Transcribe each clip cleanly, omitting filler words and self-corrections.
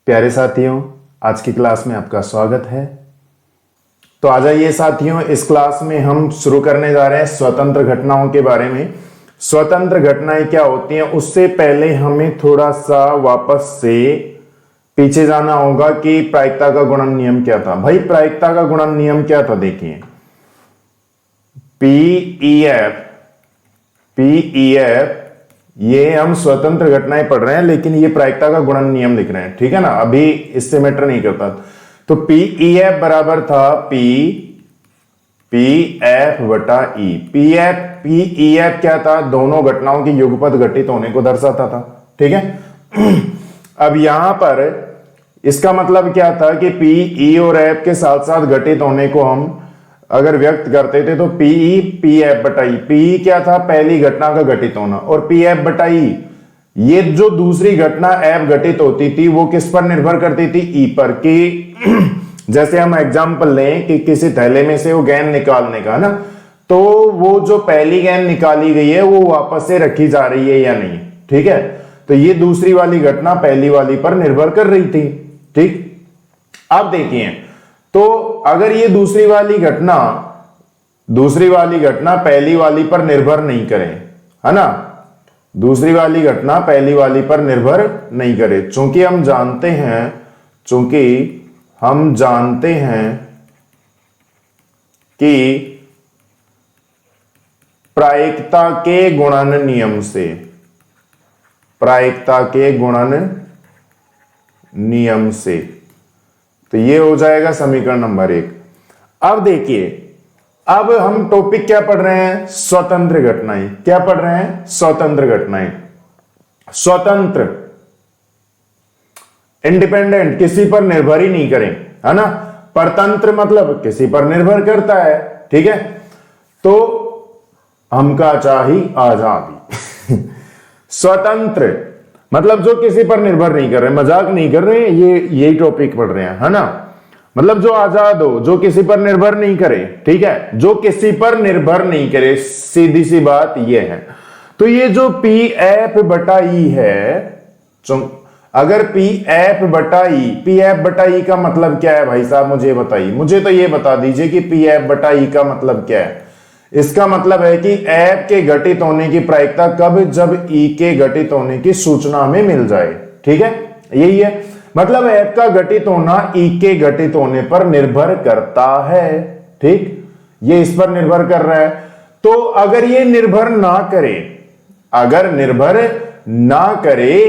प्यारे साथियों, आज की क्लास में आपका स्वागत है। तो आ जाइए साथियों, इस क्लास में हम शुरू करने जा रहे हैं स्वतंत्र घटनाओं के बारे में। स्वतंत्र घटनाएं क्या होती हैं, उससे पहले हमें थोड़ा सा वापस से पीछे जाना होगा कि प्रायिकता का गुणन नियम क्या था। भाई, प्रायिकता का गुणन नियम क्या था, देखिए पीईएफ ये हम स्वतंत्र घटनाएं पढ़ रहे हैं, लेकिन ये प्रायिकता का गुणन नियम लिख रहे हैं, ठीक है ना। अभी इससे मैटर नहीं करता। तो पीईएफ बराबर था पीएफ बटा ई। पीईएफ क्या था, दोनों घटनाओं की युगपत घटित होने को दर्शाता था, ठीक है। अब यहां पर इसका मतलब क्या था कि पीई और एफ के साथ साथ घटित होने को हम अगर व्यक्त करते थे तो पीई पीएफ बटा ई। पीई क्या था, पहली घटना का घटित होना, और पीएफ बटा ई ये जो दूसरी घटना एफ घटित होती थी वो किस पर निर्भर करती थी, ई पर। कि जैसे हम एग्जांपल लें कि किसी थैले में से वो गेंद निकालने का ना, तो वो जो पहली गेंद निकाली गई है वो वापस से रखी जा रही है या नहीं, ठीक है। तो ये दूसरी वाली घटना पहली वाली पर निर्भर कर रही थी, ठीक। अब देखिए, तो अगर ये दूसरी वाली घटना पहली वाली पर निर्भर नहीं करे, है ना, दूसरी वाली घटना पहली वाली पर निर्भर नहीं करे, चूंकि हम जानते हैं कि प्रायिकता के गुणन नियम से, तो ये हो जाएगा समीकरण नंबर 1। अब देखिए, अब हम टॉपिक क्या पढ़ रहे हैं, स्वतंत्र घटनाएं। क्या पढ़ रहे हैं, स्वतंत्र घटनाएं। स्वतंत्र, इंडिपेंडेंट, किसी पर निर्भर ही नहीं करें, है ना। परतंत्र मतलब किसी पर निर्भर करता है, ठीक है। तो हमका चाही आजादी। स्वतंत्र मतलब जो किसी पर निर्भर नहीं कर रहे, मजाक नहीं कर रहे, ये यही टॉपिक पढ़ रहे हैं, है ना। मतलब जो आजाद हो, जो किसी पर निर्भर नहीं करे, ठीक है, जो किसी पर निर्भर नहीं करे, सीधी सी बात ये है। तो ये जो पी एफ बटा ई है, अगर पी एफ बटा ई का मतलब क्या है भाई साहब, मुझे बताइए। मुझे तो ये बता दीजिए कि पी एफ बटा ई का मतलब क्या है। इसका मतलब है कि एफ के घटित होने की प्रायिकता कब, जब ई के घटित होने की सूचना हमें मिल जाए, ठीक है, यही है। मतलब एफ का घटित होना ई के घटित होने पर निर्भर करता है, ठीक, ये इस पर निर्भर कर रहा है। तो अगर ये निर्भर ना करे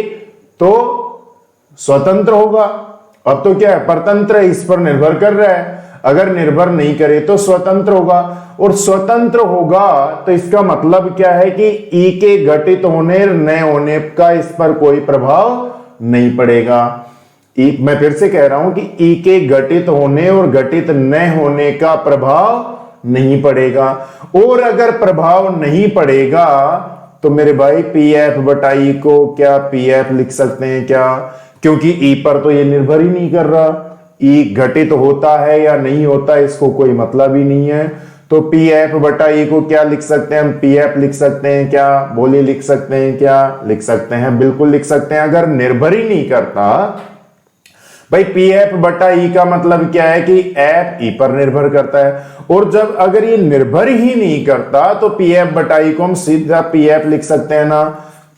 तो स्वतंत्र होगा। अब तो क्या है, परतंत्र इस पर निर्भर कर रहा है, अगर निर्भर नहीं करे तो स्वतंत्र होगा। और स्वतंत्र होगा तो इसका मतलब क्या है कि ई के घटित होने न होने का इस पर कोई प्रभाव नहीं पड़ेगा। मैं फिर से कह रहा हूं कि ई के घटित होने और घटित न होने का प्रभाव नहीं पड़ेगा। और अगर प्रभाव नहीं पड़ेगा तो मेरे भाई पीएफ बटा ई को क्या पीएफ लिख सकते हैं क्या, क्योंकि ई पर तो ये निर्भर ही नहीं कर रहा। ई घटित होता है या नहीं होता इसको कोई मतलब ही नहीं है। तो पीएफ बटा ई को क्या लिख सकते हैं हम, पीएफ लिख सकते हैं क्या, बोलिए लिख सकते हैं क्या, लिख सकते हैं, बिल्कुल लिख सकते हैं। अगर निर्भर ही नहीं करता भाई, पीएफ बटा ई का मतलब क्या है कि एफ ई पर निर्भर करता है। और जब अगर ये निर्भर ही नहीं करता तो पीएफ बटा ई को हम सीधा पीएफ लिख सकते हैं ना,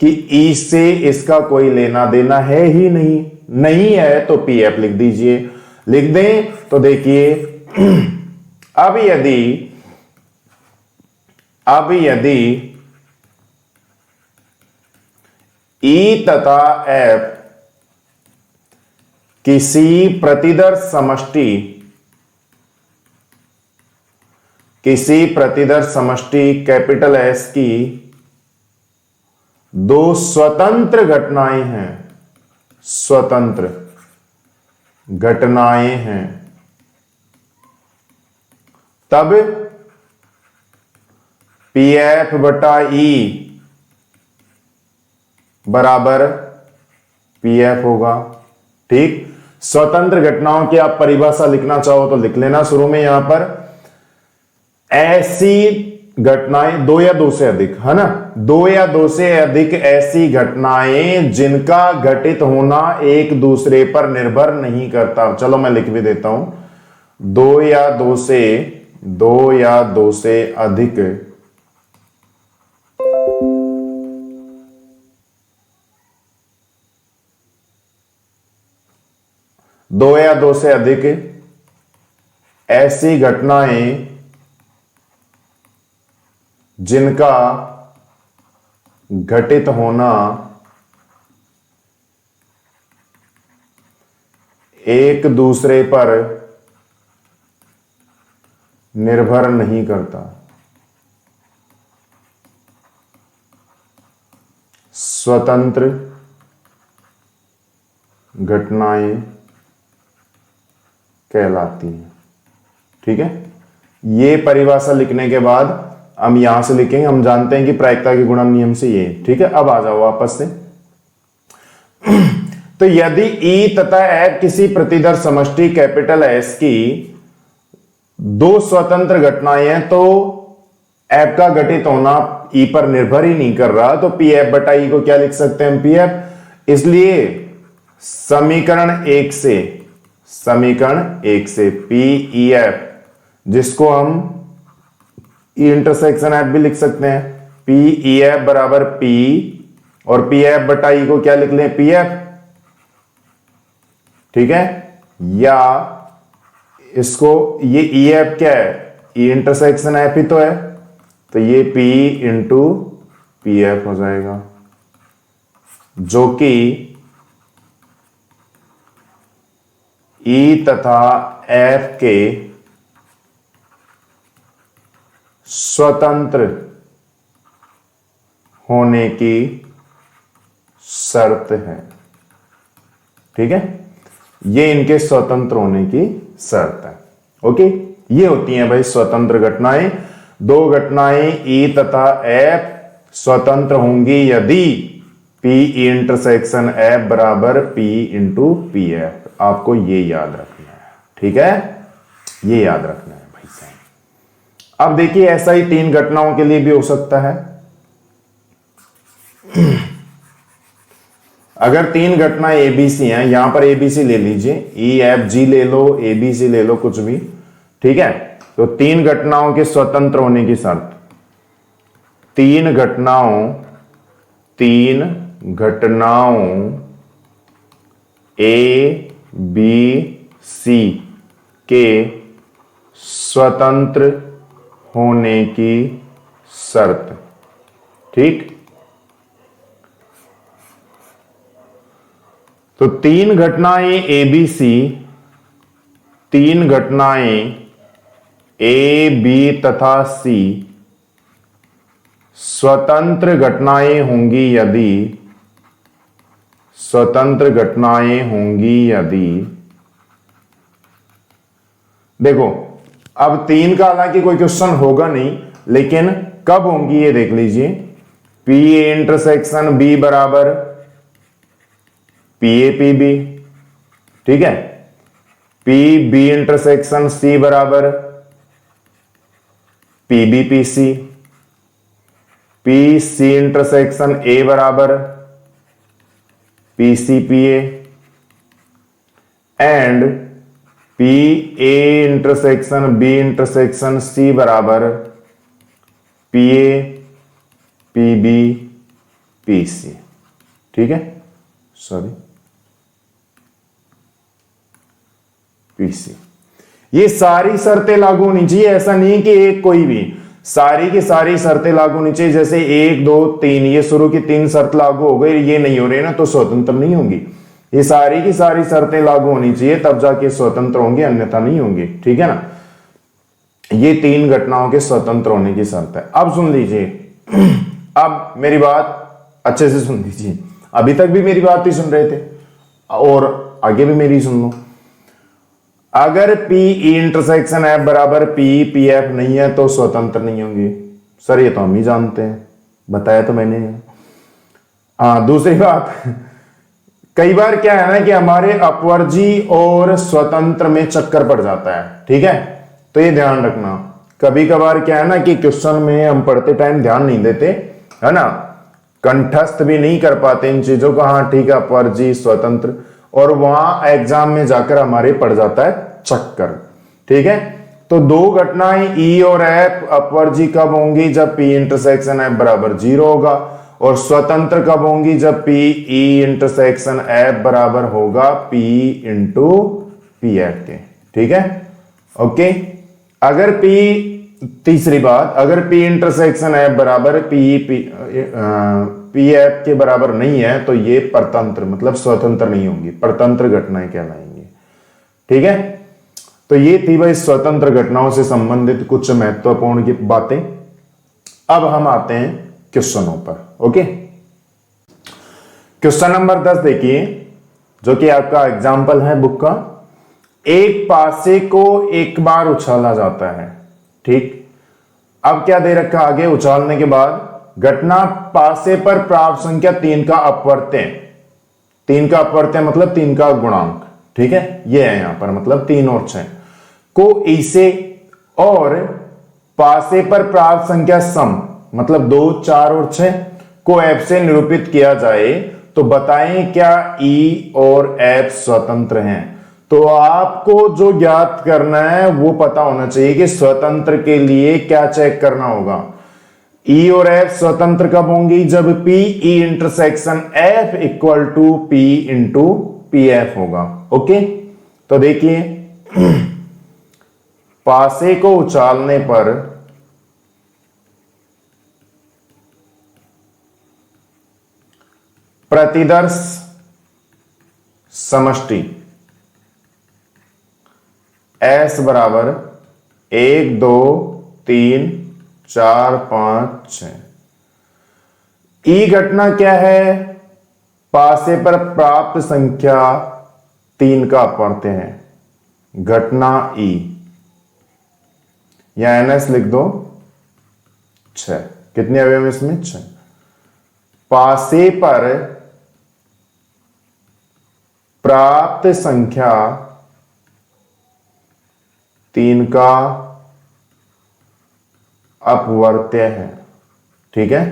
कि ई से इसका कोई लेना देना है ही नहीं है, तो पीएफ लिख दीजिए। लिख दें तो देखिए, अब यदि ई तथा एफ किसी प्रतिदर्श समष्टि कैपिटल एस की दो स्वतंत्र घटनाएं हैं, तब पीएफ बटा ई बराबर पीएफ होगा, ठीक। स्वतंत्र घटनाओं की आप परिभाषा लिखना चाहो तो लिख लेना शुरू में। यहां पर ऐसी घटनाएं, दो या दो से अधिक, है ना, दो या दो से अधिक ऐसी घटनाएं जिनका घटित होना एक दूसरे पर निर्भर नहीं करता। चलो मैं लिख भी देता हूं, दो या दो से अधिक ऐसी घटनाएं जिनका घटित होना एक दूसरे पर निर्भर नहीं करता। स्वतंत्र घटनाएं कहलाती हैं। ठीक है, ये परिभाषा लिखने के बाद हम यहां से लिखेंगे, हम जानते हैं कि प्रायिकता के गुणन नियम से ये। ठीक है, अब आ जाओ वापस से। तो यदि ई तथा एफ किसी प्रतिदर समष्टि कैपिटल एस की दो स्वतंत्र घटनाएं हैं, तो एफ का घटित होना ई पर निर्भर ही नहीं कर रहा, तो पी एफ बटा ई को क्या लिख सकते हैं, पी एफ। इसलिए समीकरण एक से पी ई एफ, जिसको हम ई इंटरसेक्शन एफ भी लिख सकते हैं, पी ई एफ बराबर पी, और पी एफ बटा ई को क्या लिख लें, पी एफ। ठीक है, या इसको, ये ई एफ क्या है, ई इंटरसेक्शन एफ ही तो है, तो ये पी इंटू पी एफ हो जाएगा, जो कि ई तथा एफ के स्वतंत्र होने की शर्त है। ठीक है, ये इनके स्वतंत्र होने की शर्त है। ओके, ये होती हैं भाई स्वतंत्र घटनाएं। दो घटनाएं ई तथा एफ स्वतंत्र होंगी यदि पी इंटरसेक्शन एफ बराबर पी इंटू पी एफ। आपको ये याद रखना है। ठीक है, ये याद रखना है भाई साहब। अब देखिए, ऐसा ही तीन घटनाओं के लिए भी हो सकता है। अगर तीन घटना एबीसी हैं, यहां पर एबीसी ले लीजिए, ई एफ जी ले लो, एबीसी ले लो, कुछ भी। ठीक है, तो तीन घटनाओं के स्वतंत्र होने की शर्त, तीन घटनाओं ए बी सी के स्वतंत्र होने की शर्त। ठीक, तो तीन घटनाएं एबीसी, तीन घटनाएं ए बी तथा सी स्वतंत्र घटनाएं होंगी यदि देखो, अब तीन का हालांकि कोई क्वेश्चन होगा नहीं, लेकिन कब होंगी ये देख लीजिए। पी इंटरसेक्शन बी बराबर पी ए पी बी। ठीक है, पी बी इंटरसेक्शन सी बराबर P B P C, P C intersection A बराबर P C P A, and P A intersection B intersection C बराबर P A P B P C. ठीक है, sorry, P C. ये सारी शर्तें लागू होनी चाहिए, ऐसा नहीं कि एक कोई भी, सारी की सारी शर्तें लागू होनी चाहिए। जैसे 1 2 3, ये शुरू की 3 शर्त लागू हो गई, ये नहीं हो रही ना, तो स्वतंत्र नहीं होंगी। ये सारी की सारी शर्तें लागू होनी चाहिए, तब जाके स्वतंत्र होंगे, अन्यथा नहीं होंगे। ठीक है ना, ये तीन घटनाओं के स्वतंत्र होने की शर्त है। अब सुन लीजिए, अब मेरी बात अच्छे से सुन लीजिए। अभी तक भी मेरी बात ही सुन रहे थे और आगे भी मेरी सुन लो। अगर पी इंटरसेक्शन एफ बराबर पी पी एफ नहीं है तो स्वतंत्र नहीं होंगे। सर ये तो हम ही जानते हैं, बताया तो मैंने। हाँ, दूसरी बात, कई बार क्या है ना कि हमारे अपवर्जी और स्वतंत्र में चक्कर पड़ जाता है। ठीक है, तो ये ध्यान रखना, कभी कभार क्या है ना कि क्वेश्चन में हम पढ़ते टाइम ध्यान नहीं देते, है ना, कंठस्थ भी नहीं कर पाते इन चीजों को। हाँ ठीक है, अपवर्जी स्वतंत्र, और वहां एग्जाम में जाकर हमारे पड़ जाता है चक्कर। ठीक है, तो दो घटनाएं ई और एफ अपवर्जी कब होंगी? जब पी इंटरसेक्शन एफ बराबर 0 होगा। और स्वतंत्र कब होंगी? जब पी ई इंटरसेक्शन एफ बराबर होगा पी इंटू पी एफ के। ठीक है, ओके। अगर पी, तीसरी बात, अगर पी इंटरसेक्शन एफ बराबर पी एफ के बराबर नहीं है तो ये परतंत्र मतलब स्वतंत्र नहीं होंगी, परतंत्र घटनाएं कहलाएंगी। ठीक है, तो ये थी भाई स्वतंत्र घटनाओं से संबंधित कुछ महत्वपूर्ण की बातें। अब हम आते हैं क्वेश्चनों पर। ओके, क्वेश्चन नंबर 10 देखिए, जो कि आपका एग्जाम्पल है बुक का। एक पासे को एक बार उछाला जाता है। ठीक, अब क्या दे रखा आगे? उछालने के बाद घटना पासे पर प्राप्त संख्या 3 का अपवर्त्य, 3 का अपवर्त्य मतलब 3 का गुणांक। ठीक है, ये है यहां पर मतलब 3 और 6 को ई से, और पासे पर प्राप्त संख्या सम मतलब 2, 4 और 6 को एफ से निरूपित किया जाए तो बताएं क्या ई और एफ स्वतंत्र हैं। तो आपको जो ज्ञात करना है वो पता होना चाहिए कि स्वतंत्र के लिए क्या चेक करना होगा। ई और एफ स्वतंत्र कब होंगी? जब P E intersection F equal to P into P F होगा। ओके, तो देखिए पासे को उछालने पर प्रतिदर्श समष्टि एस बराबर 1, 2, 3, 4, 5, 6। ई घटना क्या है? पासे पर प्राप्त संख्या 3 का अपवर्त्य है। घटना ई, या एनएस लिख दो 6। कितने अवयव इसमें? 6। पासे पर प्राप्त संख्या 3 का अपवर्त्य है। ठीक है,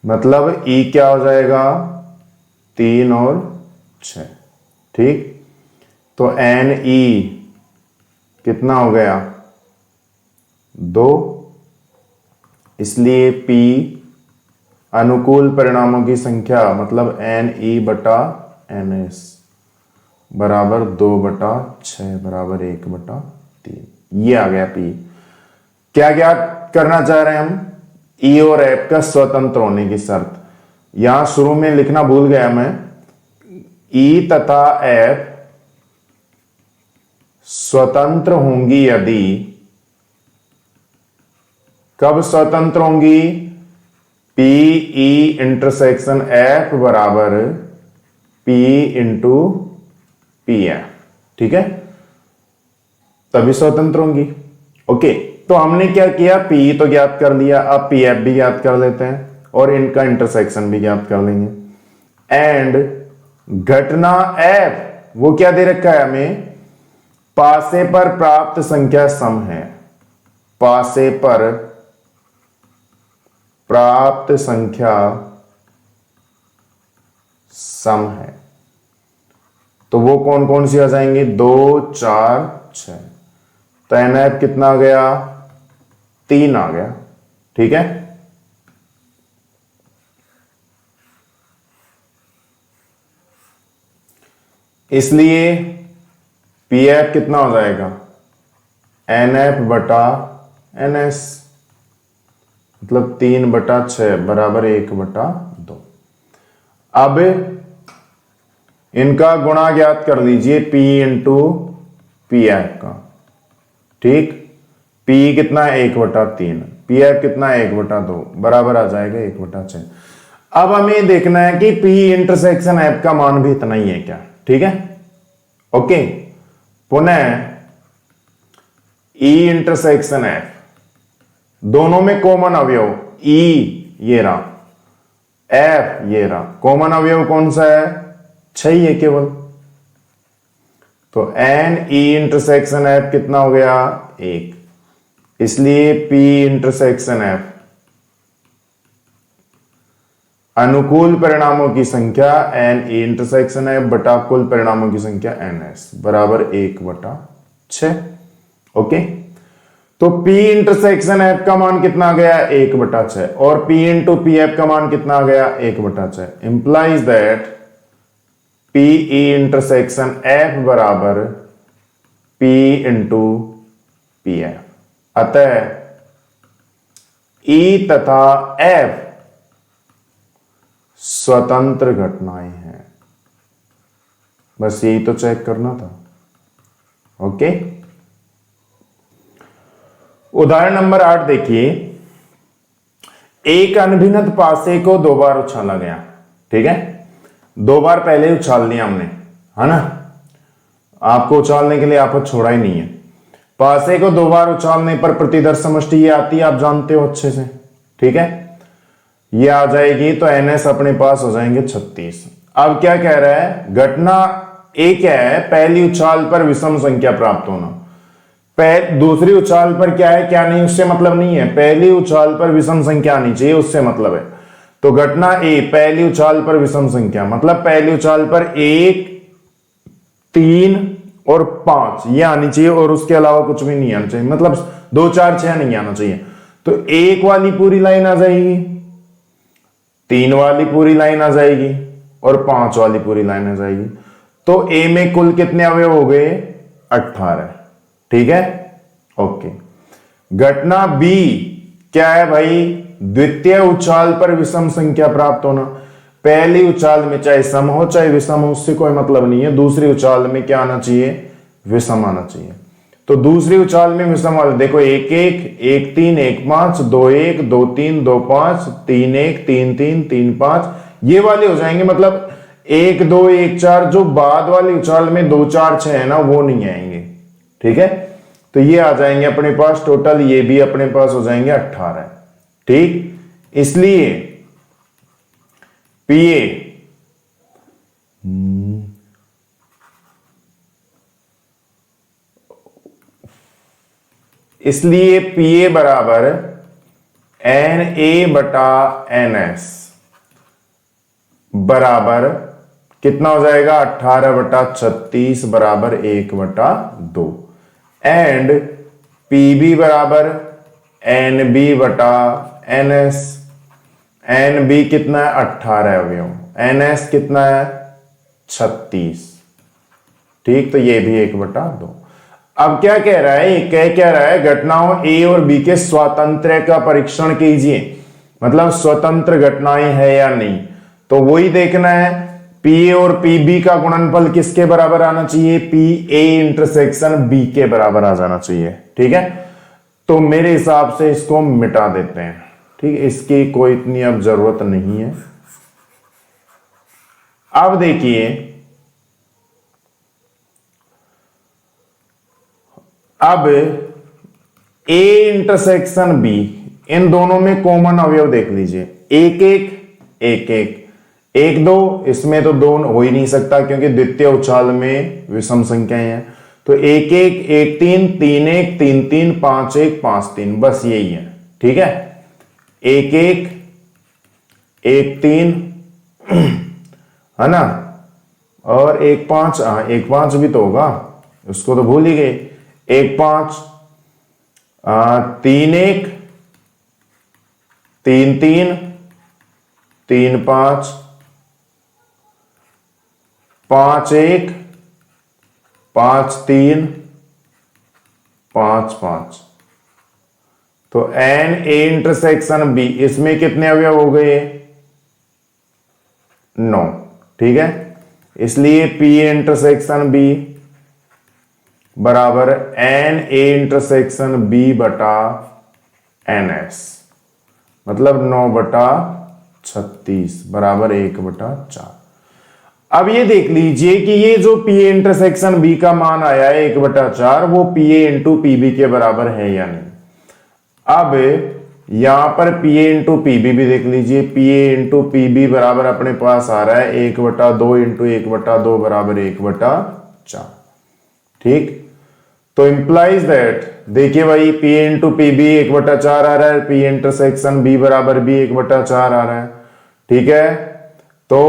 मतलब ई क्या हो जाएगा? 3 और 6। ठीक, तो एन ई कितना हो गया? 2। इसलिए पी अनुकूल परिणामों की संख्या मतलब एन ई बटा एन एस बराबर 2/6 बराबर 1/3। ये आ गया पी। क्या ज्ञात करना चाह रहे हैं हम? ई और एफ का स्वतंत्र होने की शर्त। यहां शुरू में लिखना भूल गया मैं, ई तथा एफ स्वतंत्र होंगी यदि, कब स्वतंत्र होंगी? पी ई इंटरसेक्शन एफ बराबर पी इंटू पी एफ। ठीक है, तभी स्वतंत्र होंगी। ओके, तो हमने क्या किया? पी तो ज्ञात कर लिया, अब पी एफ भी ज्ञात कर लेते हैं और इनका इंटरसेक्शन भी ज्ञात कर लेंगे। एंड घटना एफ वो क्या दे रखा है हमें? पासे पर प्राप्त संख्या सम है। पासे पर प्राप्त संख्या सम है, तो वो कौन कौन सी आ जाएंगी? 2, 4, 6। तो एन एफ कितना आ गया? 3 आ गया। ठीक है, इसलिए पी एफ कितना हो जाएगा? एन एफ बटा एन एस मतलब 3/6 बराबर 1/2। अब इनका गुणा ज्ञात कर लीजिए पी इंटू पी एफ का। ठीक, पी कितना है? 1/3। पी एफ कितना है? 1/2 बराबर आ जाएगा 1/6। अब हमें देखना है कि पी इंटरसेक्शन एफ का मान भी इतना ही है क्या। ठीक है, ओके। पुनः ई इंटरसेक्शन एफ, दोनों में कॉमन अवयव ई ये रहा, एफ ये रहा, कॉमन अवयव कौन सा है? 6 ही है केवल। तो एन ई इंटरसेक्शन एफ कितना हो गया? 1। इसलिए P इंटरसेक्शन F अनुकूल परिणामों की संख्या N E इंटरसेक्शन F बटा कुल परिणामों की संख्या NS बराबर 1/6। ओके, तो P इंटरसेक्शन F का मान कितना आ गया 1/6 और P इंटू पी एफ का मान कितना आ गया 1/6। Implies that P E intersection F बराबर P इंटू पी एफ। अतः E तथा F स्वतंत्र घटनाएं हैं। बस यही तो चेक करना था। ओके, उदाहरण नंबर 8 देखिए। एक अनभिन्नत पासे को 2 बार उछाला गया। ठीक है, 2 बार पहले ही उछाल दिया हमने, है ना। आपको उछालने के लिए आफत छोड़ा ही नहीं है। पासे को 2 बार उछालने पर प्रतिदर समष्टि ये आती है, आप जानते हो अच्छे से। ठीक है, ये आ जाएगी तो NS अपने पास हो जाएंगे 36। अब क्या कह रहा है, घटना एक है पहली उछाल पर विषम संख्या प्राप्त होना। दूसरी उछाल पर क्या है क्या नहीं उससे मतलब नहीं है, पहली उछाल पर विषम संख्या आनी चाहिए उससे मतलब है। तो घटना ए पहली उछाल पर विषम संख्या मतलब पहली उछाल पर 1, 3 और 5 ये आनी चाहिए और उसके अलावा कुछ भी नहीं आना चाहिए, मतलब 2, 4, 6 नहीं आना चाहिए। तो 1 वाली पूरी लाइन आ जाएगी, 3 वाली पूरी लाइन आ जाएगी और 5 वाली पूरी लाइन आ जाएगी। तो ए में कुल कितने अवयव हो गए 18। ठीक है, ओके। घटना बी क्या है भाई, द्वितीय उछाल पर विषम संख्या प्राप्त होना। पहली उछाल में चाहे सम हो चाहे विषम हो उससे कोई मतलब नहीं है, दूसरी उछाल में क्या आना चाहिए, विषम आना चाहिए। तो दूसरी उछाल में विषम वाले देखो 1, 1, 1, 3, 1, 5, 2, 1, 2, 3, 2, 5, 3, 1, 3, 3, 3, 5 ये वाले हो जाएंगे। मतलब 1, 2, 1, 4 जो बाद वाली उछाल में 2, 4, 6 है ना वो नहीं आएंगे। ठीक है, तो ये आ जाएंगे अपने पास टोटल, ये भी अपने पास हो जाएंगे 18। ठीक, इसलिए पीए इसलिए पीए बराबर NA बटा NS बराबर कितना हो जाएगा 18/36 बराबर 1/2 एंड PB बराबर NB बटा NS। NB कितना है 18 अवयव, NS कितना है 36। ठीक, तो ये भी 1/2। अब क्या कह रहा है, क्या रहा है, घटनाओं A और B के स्वातंत्र्य का परीक्षण कीजिए, मतलब स्वतंत्र घटनाएं है या नहीं। तो वही देखना है, PA और PB का गुणनफल किसके बराबर आना चाहिए, PA इंटरसेक्शन B के बराबर आ जाना चाहिए। ठीक है, तो मेरे हिसाब से इसको मिटा देते हैं। ठीक है, इसकी कोई इतनी अब जरूरत नहीं है। अब देखिए, अब A इंटरसेक्शन B इन दोनों में कॉमन अवयव देख लीजिए, 1, 1, 1, 1, 1, 2 इसमें तो 2 हो ही नहीं सकता क्योंकि द्वितीय उछाल में विषम संख्याएं हैं। तो 1, 1, 1, 3, 3, 1, 3, 3, 5, 1, 5, 3 बस यही है। ठीक है, 1, 1, 1, 3 है ना, और 1, 5, हाँ 1, 5 भी तो होगा, उसको तो भूल ही गए। 1, 5, 3, 1, 3, 3, 3, 5, 5, 1, 5, 3, 5, 5। तो NA इंटरसेक्शन B इसमें कितने अवयव हो गए 9। ठीक है, इसलिए PA इंटरसेक्शन B बराबर NA इंटरसेक्शन B बटा NS मतलब 9/36 बराबर 1/4। अब ये देख लीजिए कि ये जो PA इंटरसेक्शन B का मान आया है 1/4 वो PA इंटू PB के बराबर है या नहीं। अब यहां पर PA इंटू PB भी देख लीजिए, PA इंटू PB बराबर अपने पास आ रहा है 1/2 इंटू 1/2 बराबर 1/4। ठीक, तो इंप्लाइज दैट, देखिए भाई P इंटू पी बी 1/4 आ रहा है, P इंटरसेक्शन B बराबर B 1/4 आ रहा है, ठीक है। तो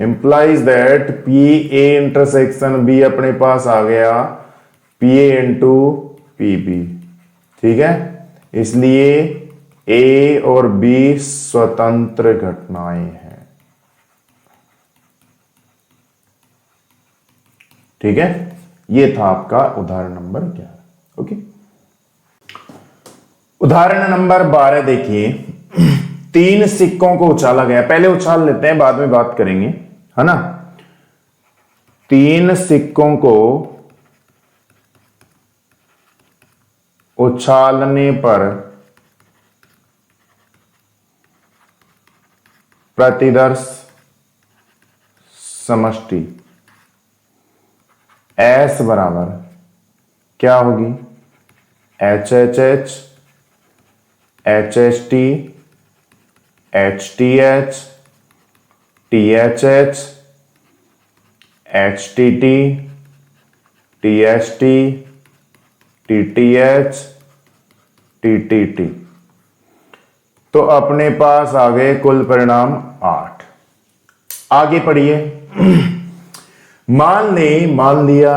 implies that P A intersection B अपने पास आ गया P A into P B, ठीक है। इसलिए A और B स्वतंत्र घटनाएं हैं, ठीक है। ये था आपका उदाहरण नंबर 11। ओके, उदाहरण नंबर 12 देखिए। 3 सिक्कों को उछाला गया, पहले उछाल लेते हैं बाद में बात करेंगे, है ना। 3 सिक्कों को उछालने पर प्रतिदर्श समष्टि S बराबर क्या होगी, H H H, H H T, H T H, T H H, H T T, T H T, T T H, T T T. तो अपने पास आ गए कुल परिणाम 8। आगे पढ़िए। मान लिया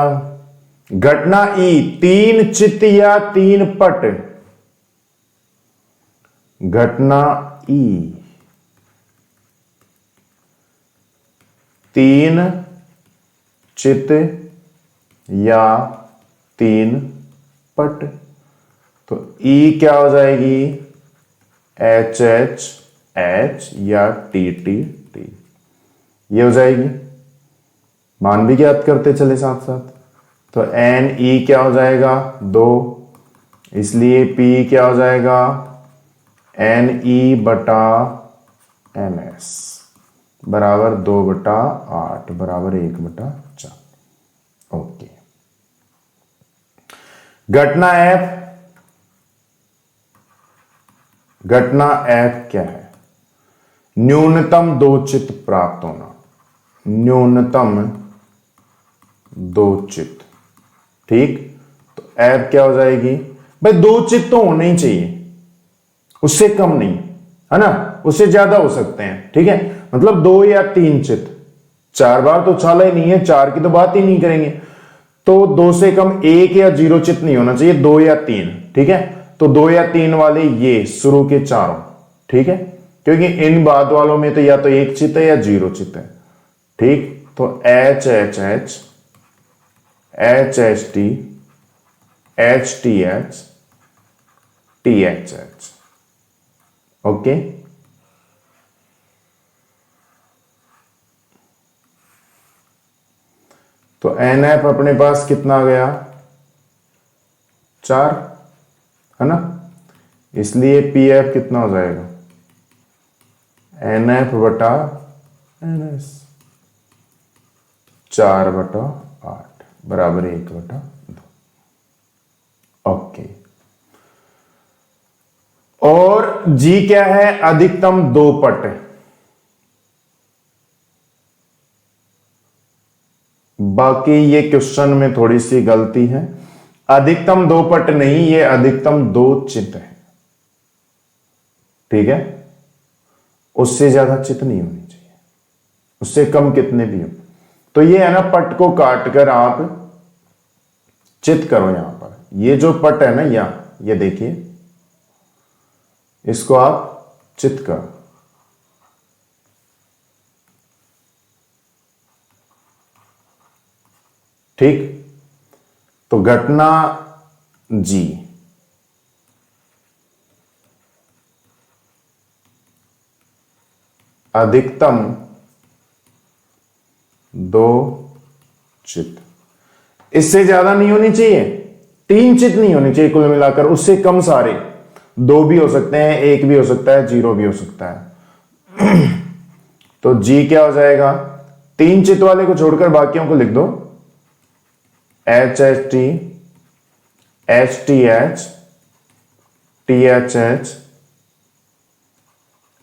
घटना ई 3 चित्त या 3 पट, घटना ई 3 चित्त या 3 पट। तो ई क्या हो जाएगी, एच एच एच या टी टी टी, ये हो जाएगी। मान भी ज्ञात करते चले साथ साथ। तो एन ई क्या हो जाएगा, 2, इसलिए पी क्या हो जाएगा, एन ई बटा एन एस बराबर 2/8 बराबर 1/4। ओके, घटना एफ, घटना एफ क्या है, न्यूनतम 2 चित्त प्राप्त होना, न्यूनतम 2 चित्त, ठीक। तो एफ क्या हो जाएगी भाई, 2 चित्त तो होने ही चाहिए, उससे कम नहीं, है ना, उससे ज्यादा हो सकते हैं, ठीक है। मतलब 2 या 3 चित्त, 4 बार तो उछाला ही नहीं है, 4 की तो बात ही नहीं करेंगे। तो 2 से कम 1 या 0 चित्त नहीं होना चाहिए, 2 या 3, ठीक है। तो 2 या 3 वाले ये शुरू के चारों, ठीक है, क्योंकि इन बाद वालों में तो या तो 1 चित्त है या 0 चित्त है, ठीक। तो H H H, H H T, H T H, T H H. Okay, तो एन एफ अपने पास कितना आ गया, 4, है ना। इसलिए पी एफ कितना हो जाएगा, एन एफ बटा एन एस, 4/8 बराबर 1/2। ओके, और जी क्या है, अधिकतम 2 पट। बाकी ये क्वेश्चन में थोड़ी सी गलती है, अधिकतम 2 पट नहीं, ये अधिकतम 2 चित्त है, ठीक है। उससे ज्यादा चित्त नहीं होनी चाहिए, उससे कम कितने भी हो। तो ये है ना, पट को काटकर आप चित्त करो। यहां पर ये जो पट है ना, यहां ये देखिए, इसको आप चित्त करो, ठीक। तो घटना जी अधिकतम 2 चित्त, इससे ज्यादा नहीं होनी चाहिए, 3 चित्त नहीं होनी चाहिए कुल मिलाकर, उससे कम सारे, 2 भी हो सकते हैं, 1 भी हो सकता है, 0 भी हो सकता है। तो जी क्या हो जाएगा, 3 चित्त वाले को छोड़कर बाकियों को लिख दो, H H T, H T H, T H H,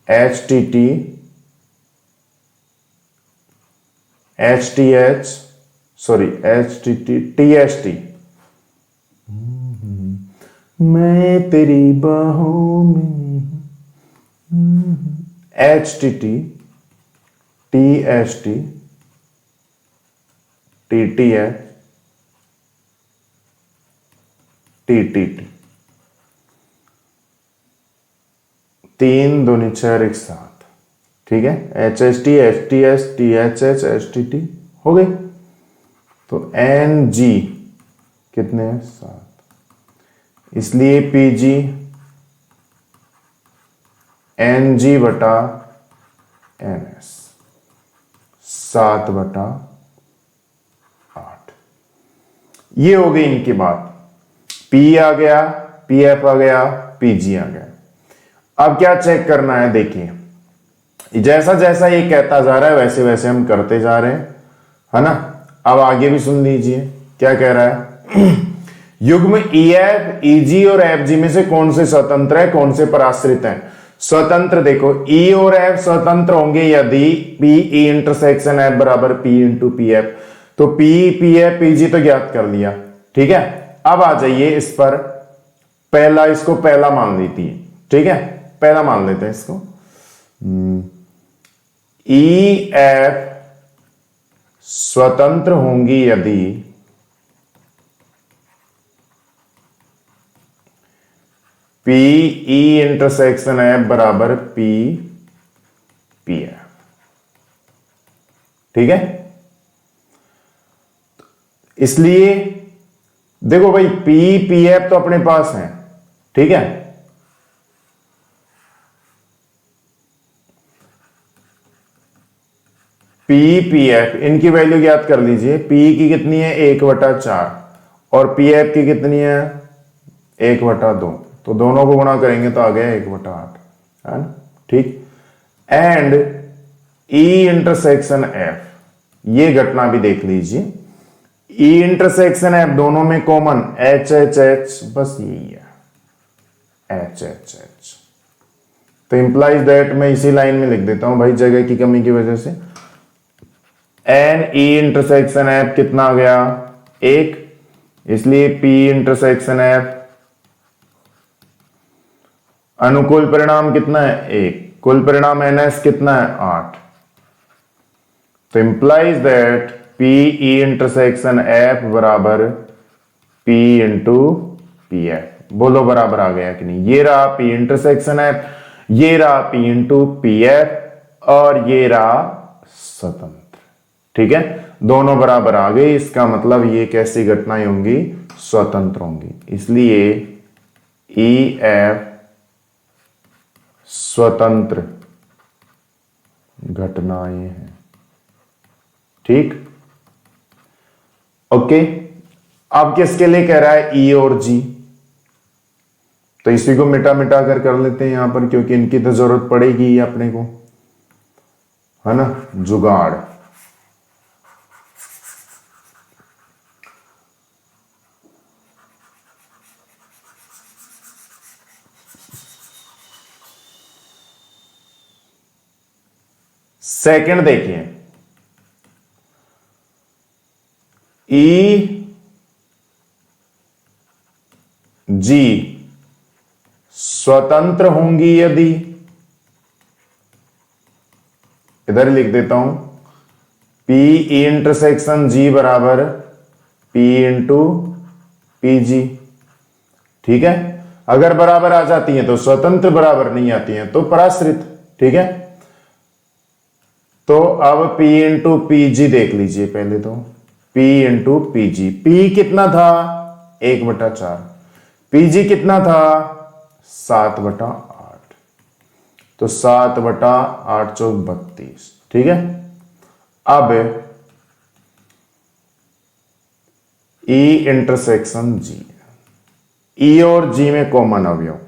H T T, H T H, sorry H T T, T H T, मैं तेरी बाहों में। HTT TST TTH TTT, 3 दूनी 4 एक साथ, ठीक है। HST HTS THH HTT हो गई। तो NG कितने हैं? 7, इसलिए PG NG बटा NS 7/8। ये हो गई इनकी बात। P आ गया, PF आ गया, PG आ गया। अब क्या चेक करना है, देखिए जैसा जैसा ये कहता जा रहा है वैसे वैसे हम करते जा रहे हैं, है ना। अब आगे भी सुन लीजिए क्या कह रहा है। युग्म EF EG और FG में से कौन से स्वतंत्र है, कौन से पराश्रित हैं? स्वतंत्र देखो E और F स्वतंत्र होंगे यदि PE इंटरसेक्शन F बराबर P इंटू PF। तो P PF PG तो ज्ञात कर लिया, ठीक है। अब आ जाइए इस पर, पहला इसको पहला मान लेती है, ठीक है, पहला मान लेते हैं इसको। EF स्वतंत्र होंगी यदि PE इंटरसेक्शन F बराबर P PF, ठीक है। इसलिए देखो भाई P PF तो अपने पास है, ठीक है। P PF इनकी वैल्यू ज्ञात कर लीजिए। P की कितनी है? 1/4 और PF की कितनी है? 1/2। तो दोनों को गुणा करेंगे तो आ गया 1/8, है ना, ठीक। एंड E इंटरसेक्शन F, ये घटना भी देख लीजिए। E इंटरसेक्शन F दोनों में कॉमन HHH, बस यही है HHH। तो इंप्लाइज दैट, मैं इसी लाइन में लिख देता हूं भाई जगह की कमी की वजह से। एन E इंटरसेक्शन F कितना आ गया? 1, इसलिए P इंटरसेक्शन F अनुकूल परिणाम कितना है? 1, कुल परिणाम NS कितना है? 8। तो implies that PE intersection F बराबर P इंटू PF। बोलो बराबर आ गया कि नहीं? ये रहा P इंटरसेक्शन F, ये रहा P इंटू PF और ये रहा स्वतंत्र, ठीक है। दोनों बराबर आ गए, इसका मतलब ये कैसी घटनाएं होंगी? स्वतंत्र होंगी। इसलिए EF स्वतंत्र घटनाएं हैं, ठीक। ओके, अब किसके लिए कह रहा है? E और G। तो इसी को मिटा मिटा कर लेते हैं यहां पर, क्योंकि इनकी तो जरूरत पड़ेगी अपने को, है ना, जुगाड़। सेकंड देखिए, E G स्वतंत्र होंगी यदि, इधर ही लिख देता हूं, PE इंटरसेक्शन G बराबर P इंटू PG, ठीक है। अगर बराबर आ जाती है तो स्वतंत्र, बराबर नहीं आती है तो पराश्रित, ठीक है। तो अब P इंटू PG देख लीजिए पहले तो, P इंटू PG। P कितना था? 1/4। PG कितना था? 7/8। तो 7/8 चौक 32, ठीक है। अब E इंटरसेक्शन G, E और G में कॉमन अवयव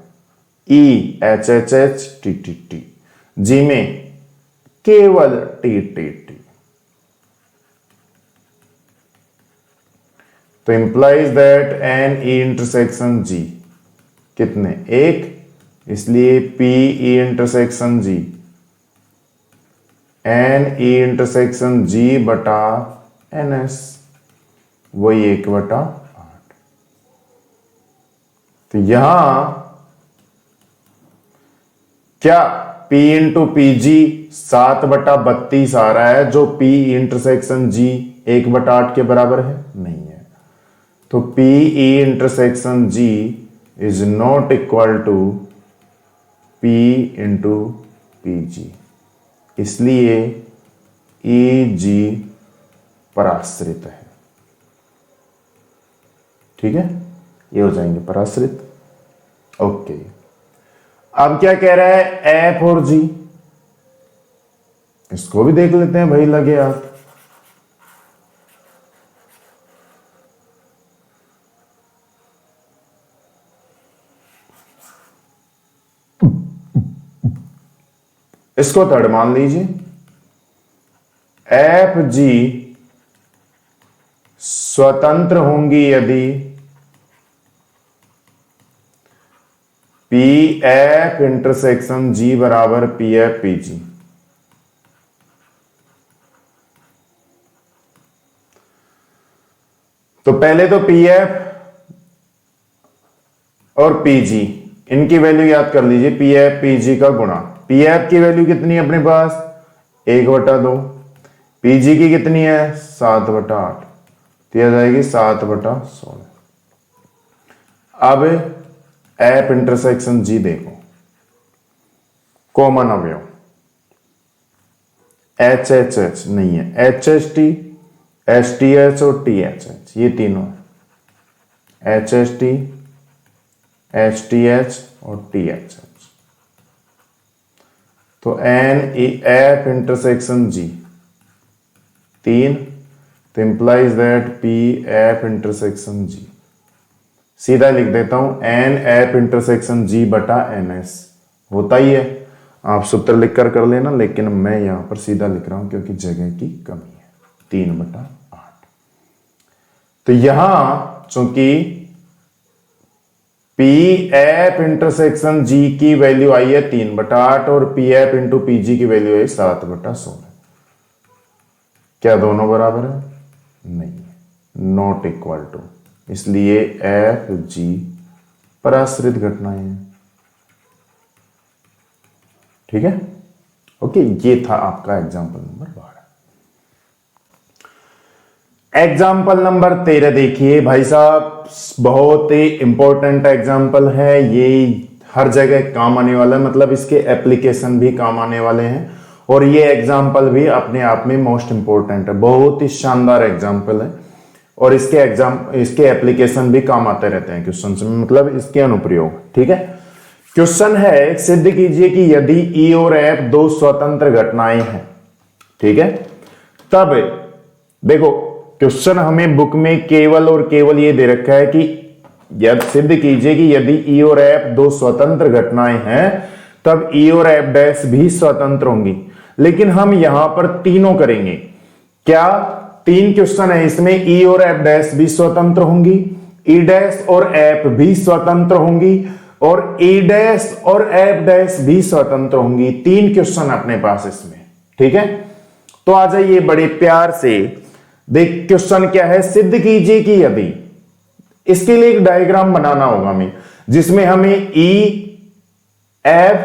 E HHH TTT, G में केवल TTT। तो implies that n E intersection G कितने? 1, इसलिए PE intersection G n E intersection G बटा NS, वही 1/8। तो यहां क्या P इंटू पी जी 7/32 आ रहा है, जो P इंटरसेक्शन G 1/8 के बराबर है? नहीं है। तो P E intersection G is not equal to P into P G, इसलिए E G पराश्रित है। ठीक है, ये हो जाएंगे पराश्रित। ओके, अब क्या कह रहा है F और G, इसको भी देख लेते हैं भाई, लगे आप। इसको थर्ड मान लीजिए। एफ जी स्वतंत्र होंगी यदि पी एफ इंटरसेक्शन जी बराबर पी एफ पी जी। तो पहले तो पी एफ और पी जी, इनकी वैल्यू याद कर लीजिए, पी एफ पी जी का गुणा। पी एफ की वैल्यू कितनी है अपने पास? 1/2। पी जी की कितनी है? 7/8, तो यह जाएगी 7/16। अब एफ इंटरसेक्शन जी देखो, कॉमन अवयव एच एच एच नहीं है, H H T, H T H और टी एच एच, ये तीनों है, H H T, H T H और टी एच एच। तो एन एफ इंटरसेक्शन जी 3, तो implies that P F intersection G, सीधा लिख देता हूं एन एफ इंटरसेक्शन जी बटा एन एस, होता ही है, आप सूत्र लिख कर लेना, लेकिन मैं यहां पर सीधा लिख रहा हूं क्योंकि जगह की कमी है। 3/8। तो यहां चूंकि पी एफ इंटरसेक्शन जी की वैल्यू आई है 3/8 और पी एफ इंटू पी जी की वैल्यू है 7/16, क्या दोनों बराबर है? नहीं, नॉट इक्वल टू, इसलिए एफ जी पराश्रित घटनाएं हैं। ठीक है, ओके, ये था आपका एग्जाम्पल नंबर 12। एग्जाम्पल नंबर 13 देखिए भाई साहब, बहुत ही इंपॉर्टेंट एग्जाम्पल है ये, हर जगह काम आने वाला है, मतलब इसके एप्लीकेशन भी काम आने वाले हैं, और ये एग्जाम्पल भी अपने आप में मोस्ट इंपॉर्टेंट है, बहुत ही शानदार एग्जाम्पल है, और इसके एप्लीकेशन भी काम आते रहते हैं क्वेश्चन में, मतलब इसके अनुप्रयोग। ठीक है, क्वेश्चन है, सिद्ध कीजिए कि यदि ई और एफ दो स्वतंत्र घटनाएं हैं। ठीक है, तब देखो क्वेश्चन हमें बुक में केवल और केवल ये दे रखा है कि यदि सिद्ध कीजिए कि यदि ई और एफ दो स्वतंत्र घटनाएं हैं तब ई और एफ डैश भी स्वतंत्र होंगी, लेकिन हम यहां पर तीनों करेंगे। क्या? 3 क्वेश्चन है इसमें, ई और एफ डैश भी स्वतंत्र होंगी, ई डैश और एफ भी स्वतंत्र होंगी, और ई डैश और एफ डैश भी स्वतंत्र होंगी। 3 क्वेश्चन अपने पास इसमें। ठीक है, तो आ जाइए बड़े प्यार से, देख क्वेश्चन क्या है, सिद्ध कीजिए कि यदि, इसके लिए एक डायग्राम बनाना होगा हमें, जिसमें हमें ई एफ,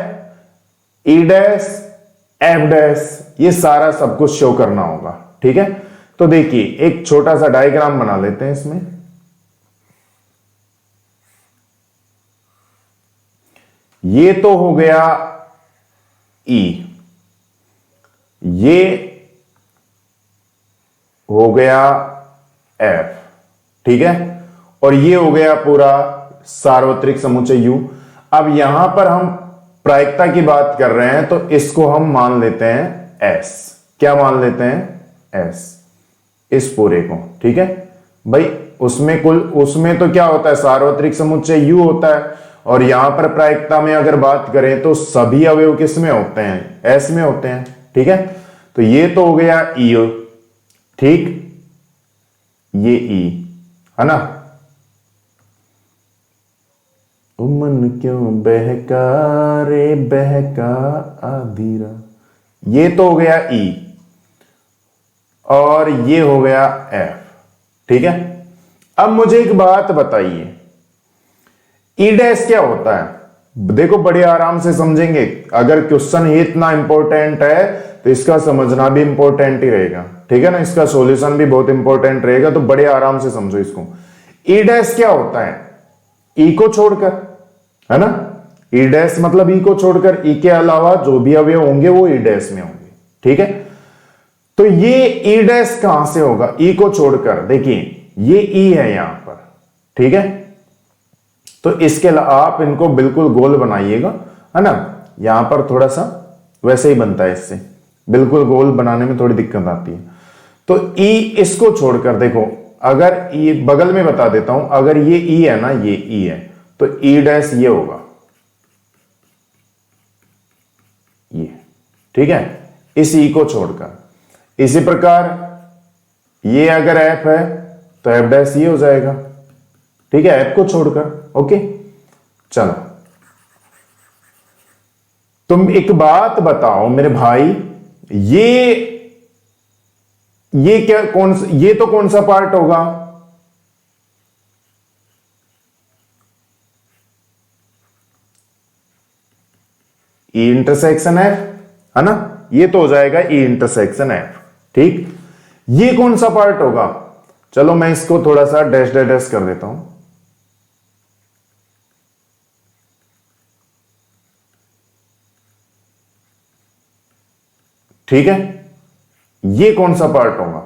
ई डैश, एफ डैश, ये सारा सब कुछ शो करना होगा। ठीक है, तो देखिए एक छोटा सा डायग्राम बना लेते हैं इसमें। ये तो हो गया ई, ये हो गया एफ। ठीक है, और ये हो गया पूरा सार्वत्रिक समुच्चय यू। अब यहां पर हम प्रायिकता की बात कर रहे हैं, तो इसको हम मान लेते हैं एस। क्या मान लेते हैं? एस, इस पूरे को। ठीक है भाई, उसमें तो क्या होता है, सार्वत्रिक समुच्चय यू होता है, और यहां पर प्रायिकता में अगर बात करें तो सभी अवयव किस में होते हैं? एस में होते हैं। ठीक है, तो ये तो हो गया ई, ठीक, ये ई है ना। मन क्यों बहका रे बहका आधीरा, ये तो हो गया ई, और ये हो गया एफ। ठीक है, अब मुझे एक बात बताइए, ई डैश क्या होता है, देखो बड़े आराम से समझेंगे। अगर क्वेश्चन ही इतना इंपॉर्टेंट है तो इसका समझना भी इंपॉर्टेंट ही रहेगा, ठीक है ना, इसका सॉल्यूशन भी बहुत इंपॉर्टेंट रहेगा, तो बड़े आराम से समझो इसको। ई डैश क्या होता है, ई को छोड़कर, है ना, ई डैश मतलब ई को छोड़कर, ई के अलावा जो भी अवयव होंगे वो ई डैश में होंगे, ठीक है। तो ये ई डैश कहां से होगा, ई को छोड़कर, देखिए ये ई है यहां पर, ठीक है। तो इसके आप इनको बिल्कुल गोल बनाइएगा, है ना, यहां पर थोड़ा सा वैसे ही बनता है, इससे बिल्कुल गोल बनाने में थोड़ी दिक्कत आती है। तो ई इसको छोड़कर देखो, अगर ये बगल में बता देता हूं, अगर ये ई है ना, ये ई है, तो ई डैश ये होगा, ये, ठीक है, इस ई को छोड़कर। इसी प्रकार ये अगर एफ है तो एफ डैश ये हो जाएगा, ठीक है, एफ को छोड़कर। ओके, चलो तुम एक बात बताओ मेरे भाई, ये क्या, ये तो कौन सा पार्ट होगा, ई इंटरसेक्शन एफ, है ना, ये तो हो जाएगा ई इंटरसेक्शन एफ, ठीक। ये कौन सा पार्ट होगा, चलो मैं इसको थोड़ा सा डैश डैश डैश कर देता हूं, ठीक है। ये कौन सा पार्ट होगा,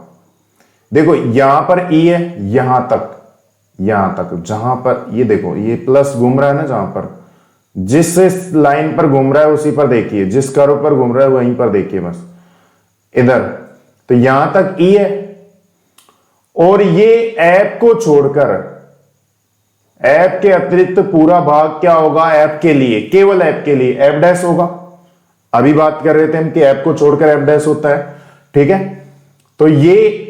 देखो यहां पर ई है, यहां तक जहां पर ये देखो ये प्लस घूम रहा है ना, जहां पर जिस लाइन पर घूम रहा है उसी पर देखिए, जिस कर्व पर घूम रहा है वहीं पर देखिए बस इधर। तो यहां तक ई है, और ये एफ को छोड़कर, एफ के अतिरिक्त पूरा भाग क्या होगा, एफ के लिए, केवल एफ के लिए एफ डैश होगा। अभी बात कर रहे थे हम कि एफ को छोड़कर एफ डैश होता है, ठीक है। तो ये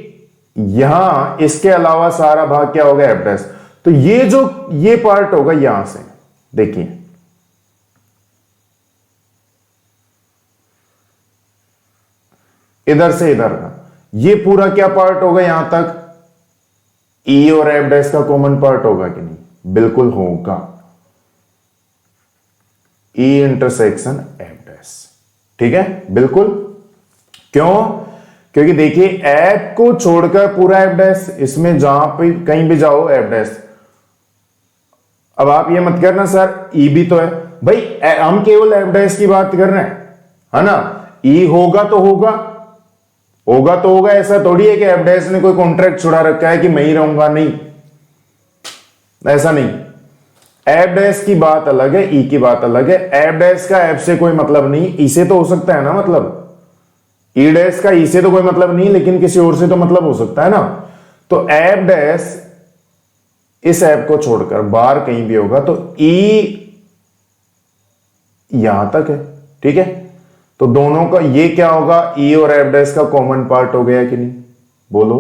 यहां इसके अलावा सारा भाग क्या होगा, एफ डैश। तो ये जो ये पार्ट होगा यहां से, देखिए इधर से इधर का, ये पूरा क्या पार्ट होगा, यहां तक ई और एफ डैश का कॉमन पार्ट होगा कि नहीं, बिल्कुल होगा, ई इंटरसेक्शन एफ डैश, ठीक है, बिल्कुल। क्यों, क्योंकि देखिए एफ को छोड़कर पूरा एफ डैश, इसमें जहां पे कहीं भी जाओ एफ डैश। अब आप ये मत करना सर ई भी तो है, भाई हम केवल एफ डैश की बात कर रहे हैं, है ना, ई होगा तो होगा, ऐसा थोड़ी है कि एफ डैश ने कोई कॉन्ट्रैक्ट छुड़ा रखा है कि मैं ही रहूंगा, नहीं, ऐसा नहीं। एफ डैश की बात अलग है, ई की बात अलग है। एफ डैश का एफ से कोई मतलब नहीं, ई से तो हो सकता है ना, मतलब ई डैश का ई से तो कोई मतलब नहीं, लेकिन किसी और से तो मतलब हो सकता है ना। तो एफ डैश इस एफ को छोड़कर बाहर कहीं भी होगा, तो ई यहां तक है, ठीक है। तो दोनों का ये क्या होगा, ई और एफ डैश का कॉमन पार्ट हो गया कि नहीं, बोलो,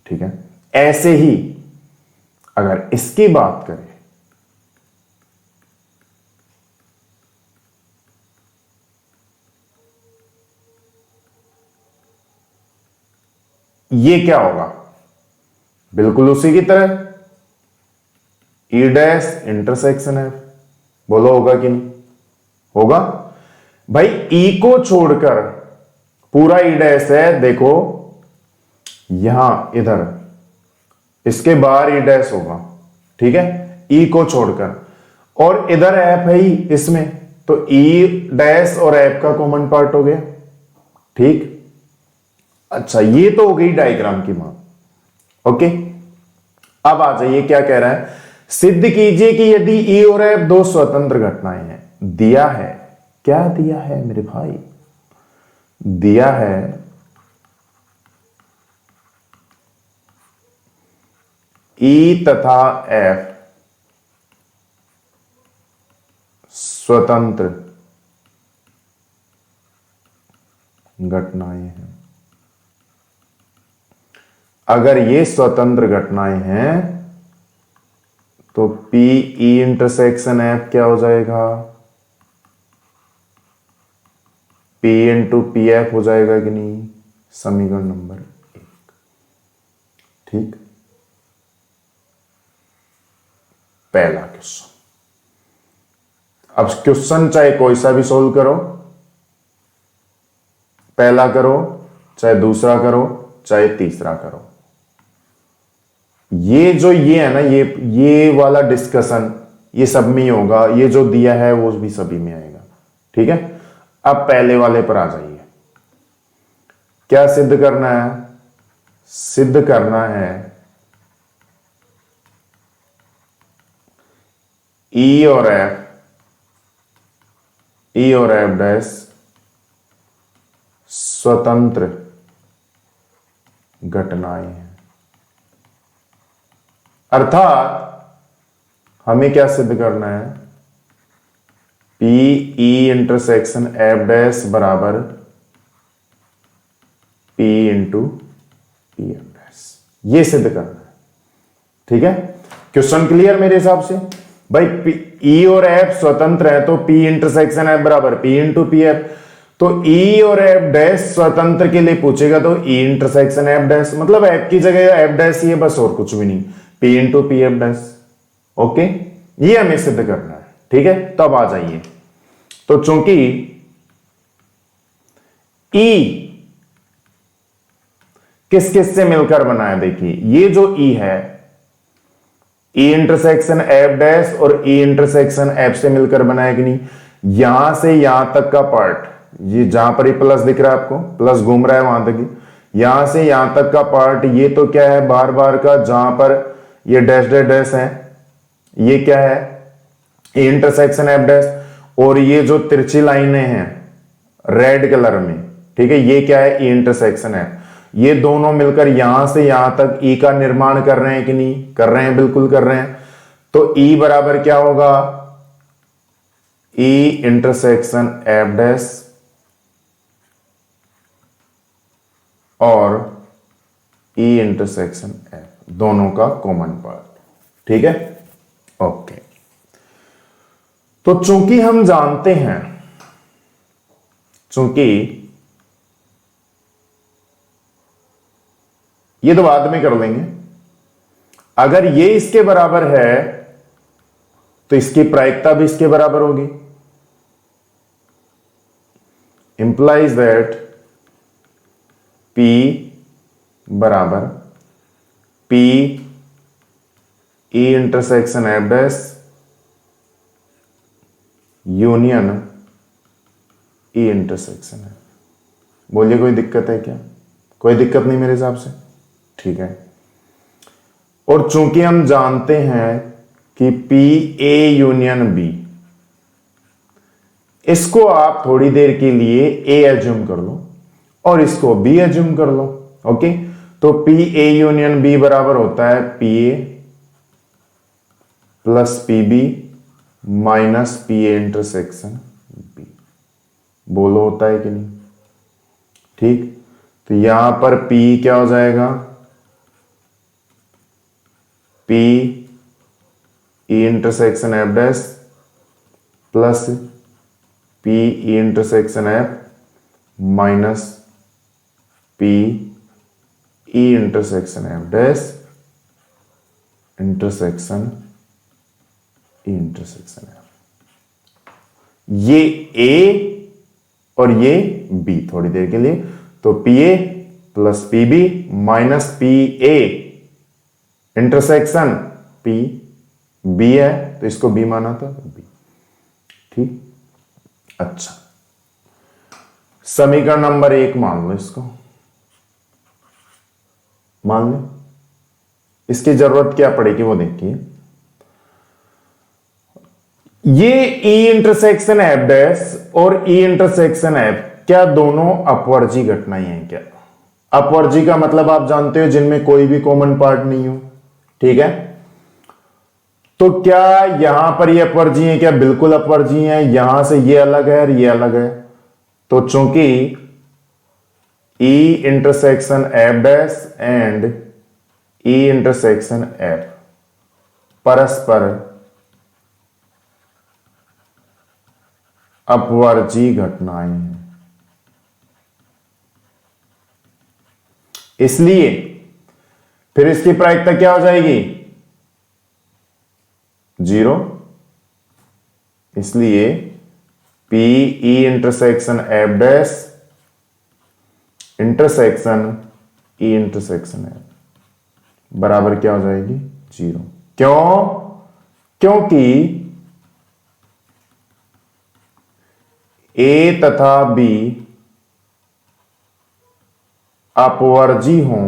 ठीक है। ऐसे ही अगर इसकी बात करें, ये क्या होगा, बिल्कुल उसी की तरह, ई डैश इंटरसेक्शन एफ, बोलो होगा कि नहीं, होगा भाई। ई को छोड़कर पूरा ई डैश है, देखो यहां इधर इसके बाहर ई डैश होगा, ठीक है, ई को छोड़कर, और इधर एफ है ही इसमें, तो ई डैश और एफ का कॉमन पार्ट हो गया, ठीक। अच्छा, ये तो हो गई डायग्राम की मान, ओके। अब आ जाइए, क्या कह रहा है, सिद्ध कीजिए कि यदि ई और एफ दो स्वतंत्र घटनाएं हैं, दिया है, क्या दिया है मेरे भाई, दिया है ई तथा एफ स्वतंत्र घटनाएं हैं। अगर ये स्वतंत्र घटनाएं हैं तो पी ई इंटरसेक्शन एफ क्या हो जाएगा, पी इंटू पी एफ हो जाएगा कि नहीं, समीकरण नंबर 1, ठीक। पहला क्वेश्चन, अब क्वेश्चन चाहे कोई सा भी सोल्व करो, पहला करो चाहे दूसरा करो चाहे तीसरा करो, ये जो ये है ना, ये वाला डिस्कशन ये सब में ही होगा, ये जो दिया है वो भी सभी में आएगा। ठीक है, अब पहले वाले पर आ जाइए। क्या सिद्ध करना है? सिद्ध करना है ई और एफ डैश स्वतंत्र घटनाएं हैं। अर्थात हमें क्या सिद्ध करना है? P E intersection F dash बराबर P into P F dash, ये सिद्ध करना है। ठीक है, क्वेश्चन क्लियर मेरे हिसाब से? भाई ई और एफ स्वतंत्र है तो पी इंटरसेक्शन एफ बराबर पी इंटू पी एफ, तो ई और एफ डैश स्वतंत्र के लिए पूछेगा तो ई इंटरसेक्शन एफ डैश, मतलब एफ की जगह एफ डैश ही है, बस और कुछ भी नहीं, P into P F dash. Okay, ये हमें सिद्ध करना है। ठीक है, तब आ जाइए। तो चूंकि ई किस किस से मिलकर बना है, देखिए ये जो ई है, ई इंटरसेक्शन एफ डैश और ई इंटरसेक्शन एफ से मिलकर बना है कि नहीं? यहां से यहां तक का पार्ट, ये जहां पर ये प्लस दिख रहा है आपको, प्लस घूम रहा है वहां तक, यहां से यहां तक का पार्ट, ये तो क्या है बार बार का, जहां पर ये डैश डैश डैश है, ये क्या है ई इंटरसेक्शन एफ डैश, और ये जो तिरछी लाइनें हैं रेड कलर में, ठीक है, ये क्या है ई इंटरसेक्शन है। ये दोनों मिलकर यहां से यहां तक ई का निर्माण कर रहे हैं कि नहीं? कर रहे हैं, बिल्कुल कर रहे हैं। तो ई बराबर क्या होगा? ई इंटरसेक्शन एफ डैश और ई इंटरसेक्शन एफ, दोनों का कॉमन पार्ट। ठीक है, ओके। तो चूंकि हम जानते हैं, चूंकि ये तो बाद में कर लेंगे, अगर ये इसके बराबर है तो इसकी प्रायिकता भी इसके बराबर होगी, इंप्लाइज दैट P बराबर P ई intersection F dash union E intersection है। बोलिए कोई दिक्कत है क्या? कोई दिक्कत नहीं मेरे हिसाब से? ठीक है। और चूंकि हम जानते हैं कि P A यूनियन B, इसको आप थोड़ी देर के लिए A एज्यूम कर लो और इसको B एज्यूम कर लो। ओके, तो P A यूनियन B बराबर होता है P A plus P B minus P A intersection B। बोलो होता है कि नहीं? ठीक, तो यहां पर P क्या हो जाएगा? P E intersection F dash plus P E intersection F minus P E intersection F dash intersection E intersection F। ये A और ये B थोड़ी देर के लिए, तो PA plus PB minus PA intersection B है तो इसको B माना था, B। ठीक, अच्छा, समीकरण नंबर 1 मान लो, इसको मान लो। इसकी जरूरत क्या पड़ेगी वो देखिए। ये E इंटरसेक्शन F डैश और E इंटरसेक्शन F क्या दोनों अपवर्जी घटनाएं हैं क्या? अपवर्जी का मतलब आप जानते हो जिनमें कोई भी कॉमन पार्ट नहीं हो। ठीक है, तो क्या यहां पर ये अपवर्जी है क्या? बिल्कुल अपवर्जी है, यहां से ये अलग है और ये अलग है। तो चूंकि E intersection F dash and E intersection F परस्पर अपवर्जी घटनाएं हैं, इसलिए फिर इसकी प्रायिकता क्या हो जाएगी? 0, इसलिए P E intersection F dash intersection E intersection F बराबर क्या हो जाएगी 0। क्यों? क्योंकि ए तथा बी अपवर्जी हों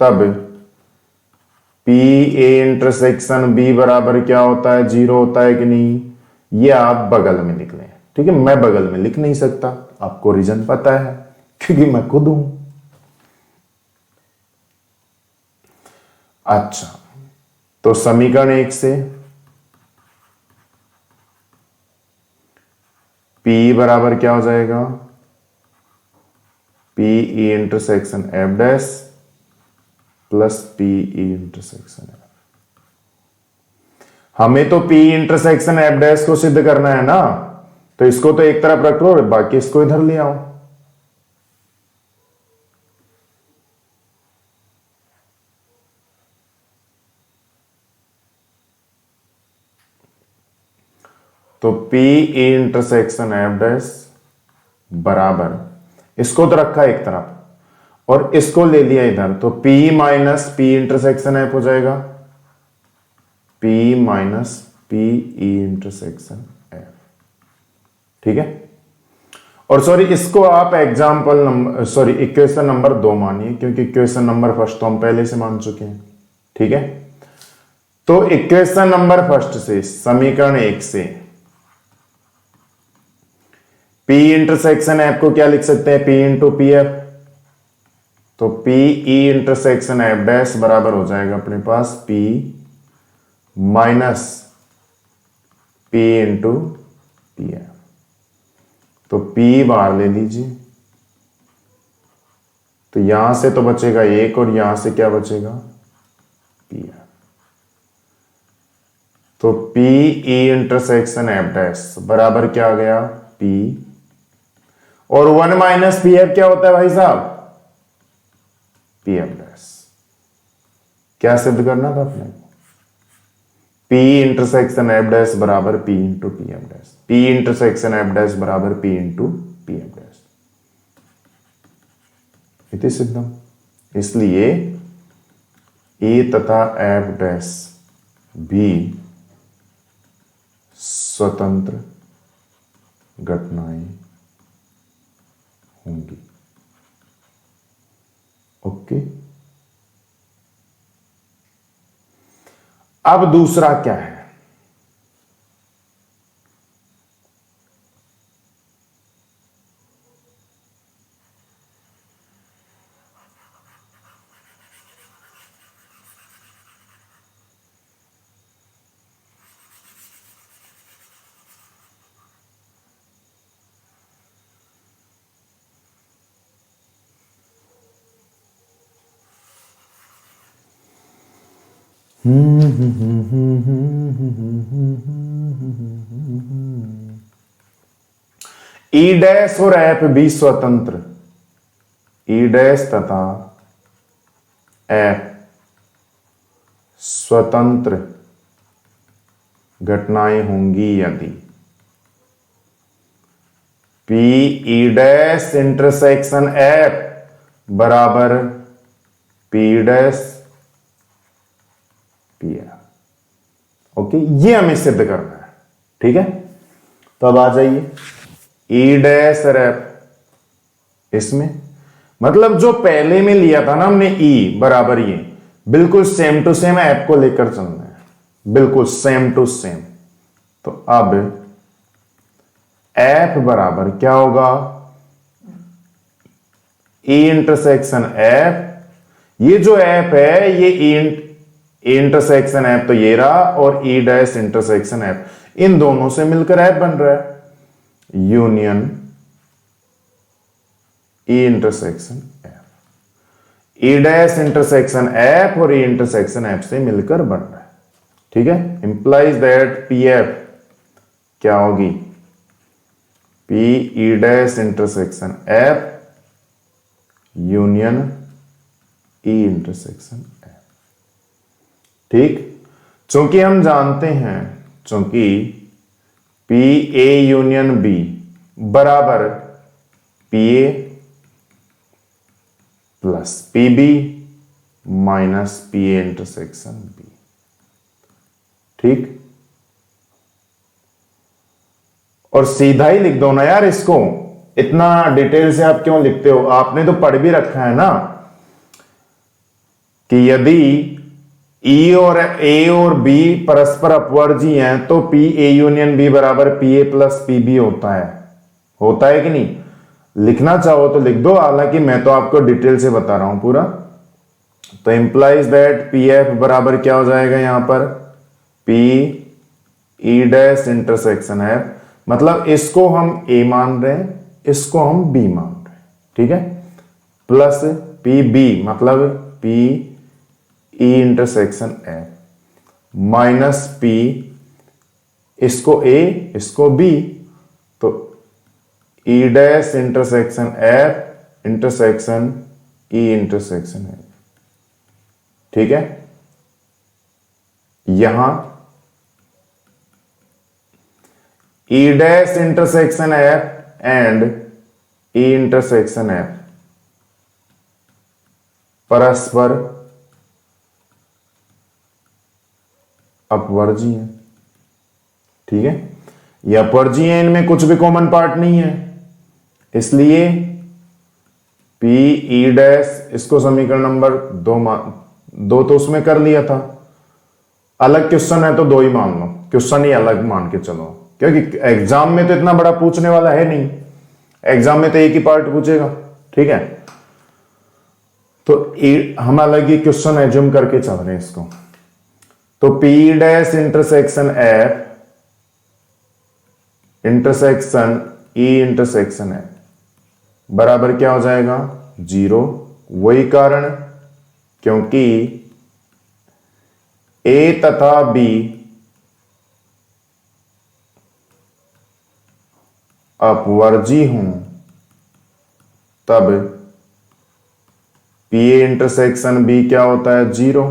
तब पी ए इंटरसेक्शन बी बराबर क्या होता है 0 होता है कि नहीं। ये आप बगल में लिख लें, ठीक है। मैं बगल में लिख नहीं सकता, आपको रीजन पता है क्योंकि मैं खुद हूं। अच्छा, तो समीकरण 1 से P बराबर क्या हो जाएगा P ई intersection F dash plus P ई इंटरसेक्शन एफ। हमें तो P इंटरसेक्शन एफ डैश को सिद्ध करना है ना, तो इसको तो एक तरफ रख लो, बाकी इसको इधर ले आओ। तो P ई इंटरसेक्शन एफ डैश बराबर, इसको तो रखा एक तरफ और इसको ले लिया इधर, तो P minus P intersection F हो जाएगा P minus P E intersection F, ठीक है। और सॉरी, इसको आप example number sorry equation number 2 मानिए, क्योंकि इक्वेशन नंबर फर्स्ट तो हम पहले से मान चुके हैं, ठीक है। तो इक्वेशन नंबर फर्स्ट से, समीकरण 1 से P इंटरसेक्शन एफ को क्या लिख सकते हैं P इंटू पी एफ। तो P ई इंटरसेक्शन एफ डैश बराबर हो जाएगा अपने पास P minus P into P F. तो P बाहर ले लीजिए, तो यहां से तो बचेगा 1 और यहां से क्या बचेगा P एफ। तो P ई इंटरसेक्शन एफ डैश बराबर क्या आ गया P, और 1 माइनस पी एफ क्या होता है भाई साहब पी एफ डैश। क्या सिद्ध करना था अपने को, P इंटरसेक्शन एफ डैश बराबर P into P F dash, P intersection F dash बराबर P into P F dash, इति सिद्धम। इसलिए E तथा एफ डैश भी स्वतंत्र घटनाएं होंगी। ओके, अब दूसरा क्या है, ई डैश और एफ भी स्वतंत्र, ई डैश तथा एफ स्वतंत्र घटनाएं होंगी यदि P E dash intersection F बराबर P dash P F. Okay, ये हमें सिद्ध करना है, ठीक है। तो अब आ जाइए ई डैश और एफ, इसमें मतलब जो पहले में लिया था ना हमने ई बराबर ये, बिल्कुल सेम टू सेम एफ को लेकर चलना है, बिल्कुल सेम टू सेम। तो अब एफ बराबर क्या होगा ई इंटरसेक्शन एफ, ये जो एफ है ये ई इंटरसेक्शन एफ तो ये रहा, और ई डैश इंटरसेक्शन एफ, इन दोनों से मिलकर एफ बन रहा है यूनियन ई इंटरसेक्शन एफ। ई डैश इंटरसेक्शन एफ और ई इंटरसेक्शन एफ से मिलकर बन रहा है, ठीक है। इंप्लाइज दैट पी एफ क्या होगी P E dash intersection F union E intersection F, ठीक। चूंकि हम जानते हैं, चूंकि पी ए यूनियन बी बराबर P A plus P B minus P A intersection B. ठीक, और सीधा ही लिख दो ना यार इसको, इतना डिटेल से आप क्यों लिखते हो? आपने तो पढ़ भी रखा है ना कि यदि ई और ए और बी परस्पर अपवर्जी हैं तो पी ए यूनियन बी बराबर P A plus P B होता है कि नहीं? लिखना चाहो तो लिख दो, हालांकि मैं तो आपको डिटेल से बता रहा हूं पूरा। तो इंप्लाइज दैट पी एफ बराबर क्या हो जाएगा यहां पर? P E dash intersection F, मतलब इसको हम ए मान रहे हैं, इसको हम बी मान रहे हैं, ठीक है, प्लस पी बी मतलब P E intersection F minus P, इसको ए इसको बी, तो ई dash intersection F intersection E intersection F. ठीक है, यहां ई dash intersection F and E intersection F परस्पर अपवर्जी है। ठीक है, ये अपवर्जी है, इनमें कुछ भी कॉमन पार्ट नहीं है, इसलिए पी ई डैश, इसको समीकरण नंबर 2 तो उसमें कर लिया था, अलग क्वेश्चन है तो 2 ही मान लो, क्वेश्चन ही अलग मान के चलो, क्योंकि एग्जाम में तो इतना बड़ा पूछने वाला है नहीं, एग्जाम में तो एक ही पार्ट पूछेगा। ठीक है, तो हम अलग ही क्वेश्चन एज्यूम करके चल रहे हैं इसको। तो P dash intersection F intersection E intersection F बराबर क्या हो जाएगा? 0। वही कारण, क्योंकि ए तथा बी अपवर्जी हूं तब पी ए इंटरसेक्शन बी क्या होता है? 0।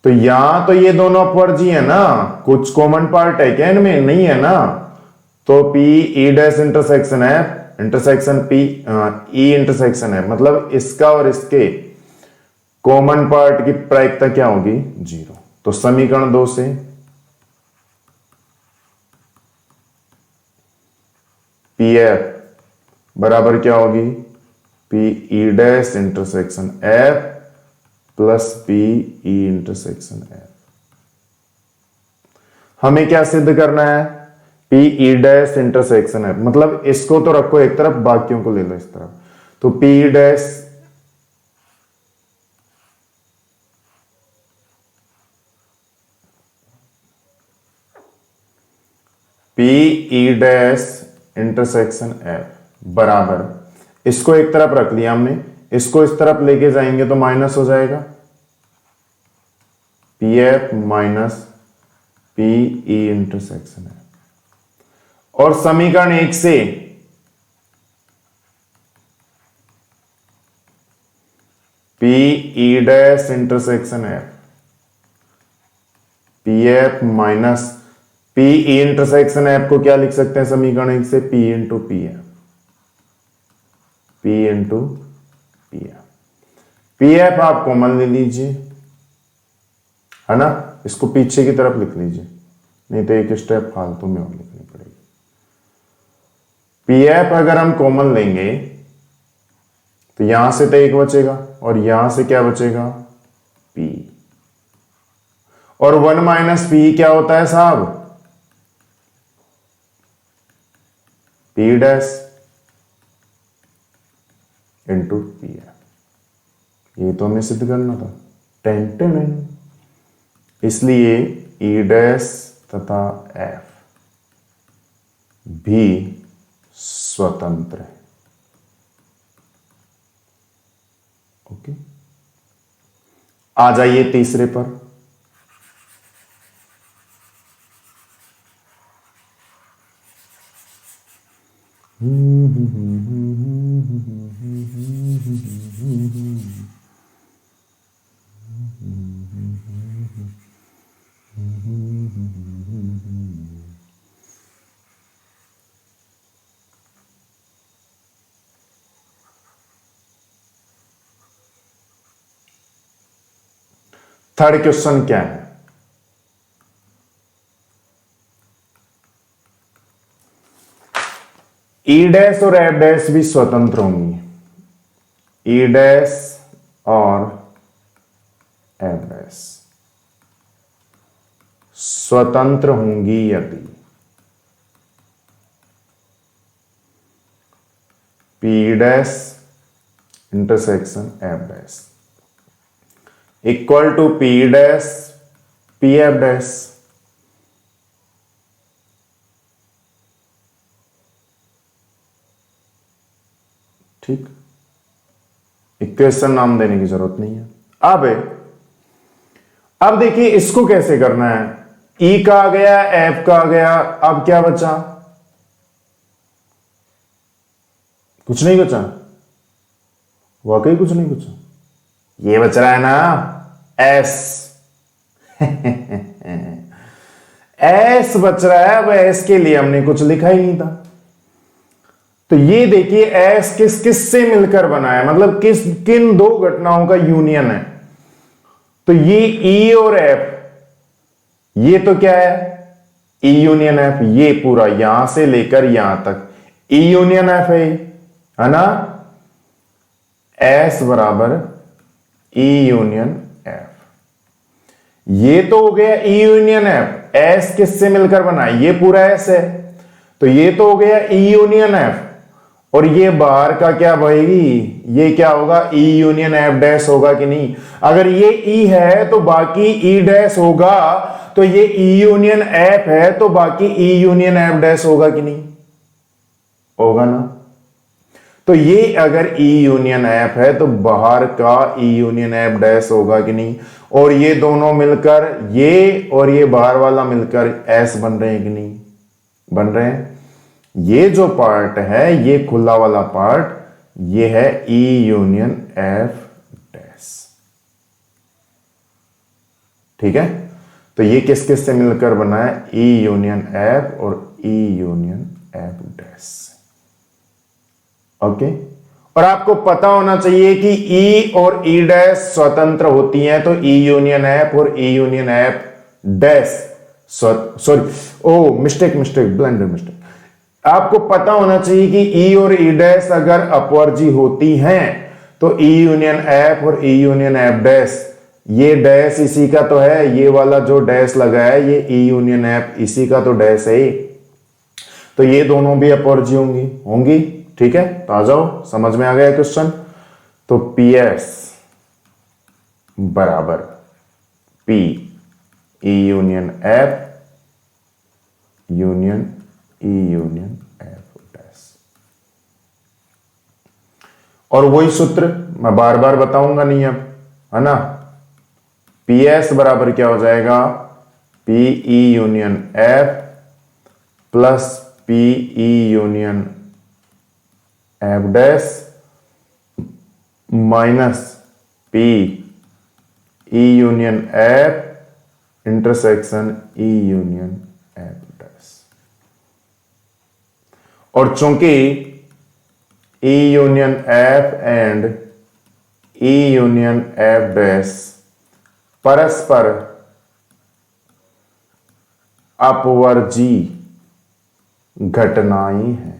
तो यहां तो ये दोनों अपवर्जी है ना, कुछ कॉमन पार्ट है क्या इनमें? नहीं है ना, तो P E dash intersection F intersection P E intersection F, मतलब इसका और इसके कॉमन पार्ट की प्रायिकता क्या होगी? 0। तो समीकरण 2 से पी एफ बराबर क्या होगी? P E dash intersection F plus P E intersection F. हमें क्या सिद्ध करना है? P E dash intersection F, मतलब इसको तो रखो एक तरफ, बाकियों को ले लो इस तरफ। तो P E dash P E dash intersection F बराबर, इसको एक तरफ रख लिया हमने, इसको इस तरफ लेके जाएंगे तो माइनस हो जाएगा, P F minus P E intersection F. और समीकरण 1 से P E dash intersection F P F minus P E intersection F को क्या लिख सकते हैं समीकरण 1 से? P into P F, P into P F. P F आप कॉमन ले लीजिए, है ना, इसको पीछे की तरफ लिख लीजिए, नहीं तो एक स्टेप फालतू में और लिखनी पड़ेगी। पी एफ अगर हम कॉमन लेंगे तो यहां से तो 1 बचेगा और यहां से क्या बचेगा? पी, और 1 माइनस पी क्या होता है साहब? P dash into P F. ये तो हमें सिद्ध करना था, टेन टेन। इसलिए ई डैश तथा एफ भी स्वतंत्र है। ओके, आ जाइए तीसरे पर। थर्ड क्वेश्चन क्या है? ई डैश और एफ डैश भी स्वतंत्र होंगी। ई डैश और एफ डैश स्वतंत्र होंगी यदि P dash intersection F dash equal to P dash P F dash. ठीक, इक्वेशन नाम देने की जरूरत नहीं है। अब देखिए इसको कैसे करना है। ई का आ गया, एफ का आ गया, अब क्या बचा? कुछ नहीं बचा, वाकई कुछ नहीं बचा। ये बच रहा है ना एस। एस बच रहा है। अब एस के लिए हमने कुछ लिखा ही नहीं था। तो ये देखिए एस किस किस से मिलकर बना है, मतलब किन दो घटनाओं का यूनियन है। तो ये ई और एफ, ये तो क्या है? ई यूनियन एफ। ये पूरा यहां से लेकर यहां तक ई यूनियन एफ है ना। एस बराबर ई यूनियन एफ। ये तो हो गया ई यूनियन एफ। एस किससे मिलकर बना है? ये पूरा एस है। तो ये तो हो गया ई यूनियन एफ। और ये बाहर का क्या बहेगी? ये क्या होगा? ई यूनियन एफ डैश होगा कि नहीं? अगर ये ई है तो बाकी ई डैश होगा। तो ये ई यूनियन एफ है तो बाकी ई यूनियन एफ डैश होगा कि नहीं? होगा ना। तो ये अगर ई यूनियन एफ है तो बाहर का ई यूनियन एफ डैश होगा कि नहीं? और ये दोनों मिलकर, ये और ये बाहर वाला मिलकर एस बन रहे हैं कि नहीं? बन रहे हैं। ये जो पार्ट है, ये खुला वाला पार्ट, ये है ई यूनियन एफ डैश। ठीक है। तो ये किस किस से मिलकर बना है? ई यूनियन एफ और E union F dash. Okay. और आपको पता होना चाहिए कि ई और ई डैश स्वतंत्र होती हैं। तो ई यूनियन एफ और E union F dash, sorry, oh mistake, blunder mistake. आपको पता होना चाहिए कि ई और ई डैश अगर अपवर्जी होती हैं तो ई यूनियन एफ और ई यूनियन एफ डैश, ये डैश इसी का तो है। ये वाला जो डैश लगा है ये ई यूनियन एफ इसी का तो डैश है। तो ये दोनों भी अपवर्जी होंगी। ठीक है। तो आ जाओ, समझ में आ गया क्वेश्चन। तो पी एस बराबर P E union F union ई यूनियन एफ डैश। और वही सूत्र मैं बार बार बताऊंगा नहीं अब, है ना। पी एस बराबर क्या हो जाएगा? P E union F plus P E union F dash minus P E union F intersection E union F dash. और चूंकि ई union F and E union F dash परस्पर अपवर्जी घटनाएं हैं।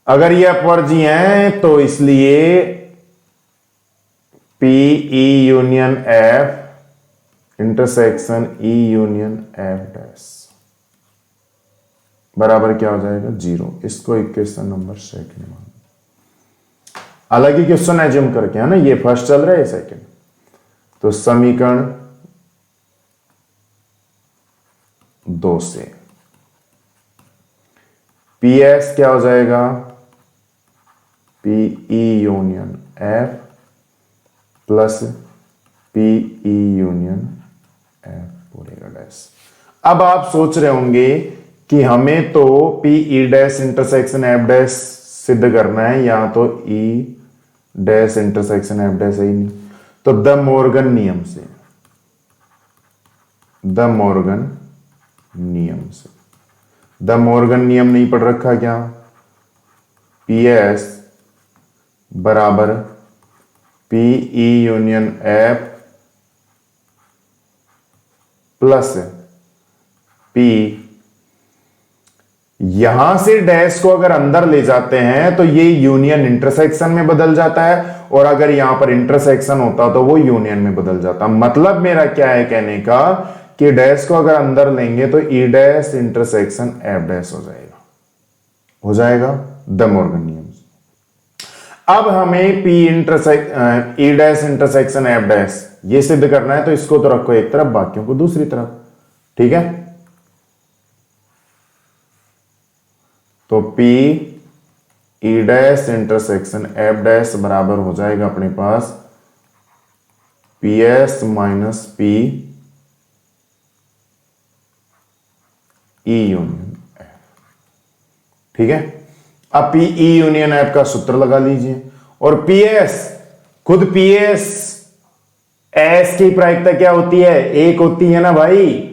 अगर ये अपवर्जी हैं तो इसलिए P E union F intersection E union F dash बराबर क्या हो जाएगा? 0। इसको इक्वेशन नंबर सेकंड मान, अलग ही क्वेश्चन एज्यूम करके, है ना। ये फर्स्ट चल रहा है, सेकंड। तो समीकरण 2 से पी एस क्या हो जाएगा? P E union F plus P E union F पूरे का डैश। अब आप सोच रहे होंगे कि हमें तो P E dash intersection F dash सिद्ध करना है, या तो ई डैश इंटरसेक्शन एफ डैश है ही नहीं। तो द मॉर्गन नियम से, द मॉर्गन नियम नहीं पढ़ रखा क्या? पी एस बराबर P E union F plus P, यहां से डैश को अगर अंदर ले जाते हैं तो ये यूनियन इंटरसेक्शन में बदल जाता है, और अगर यहां पर इंटरसेक्शन होता तो वो यूनियन में बदल जाता। मतलब मेरा क्या है कहने का कि डैश को अगर अंदर लेंगे तो ई डैश इंटरसेक्शन एफ डैश हो जाएगा द मॉर्गन नियम। अब हमें P E dash intersection F dash ये सिद्ध करना है, तो इसको तो रखो एक तरफ, बाकियों को दूसरी तरफ। ठीक है, तो P E dash intersection F dash बराबर हो जाएगा अपने पास P S minus P E union F. ठीक है, अब पी ई यूनियन एफ का सूत्र लगा लीजिए, और पी एस, खुद पी एस की प्रायिकता क्या होती है, एक होती है ना भाई।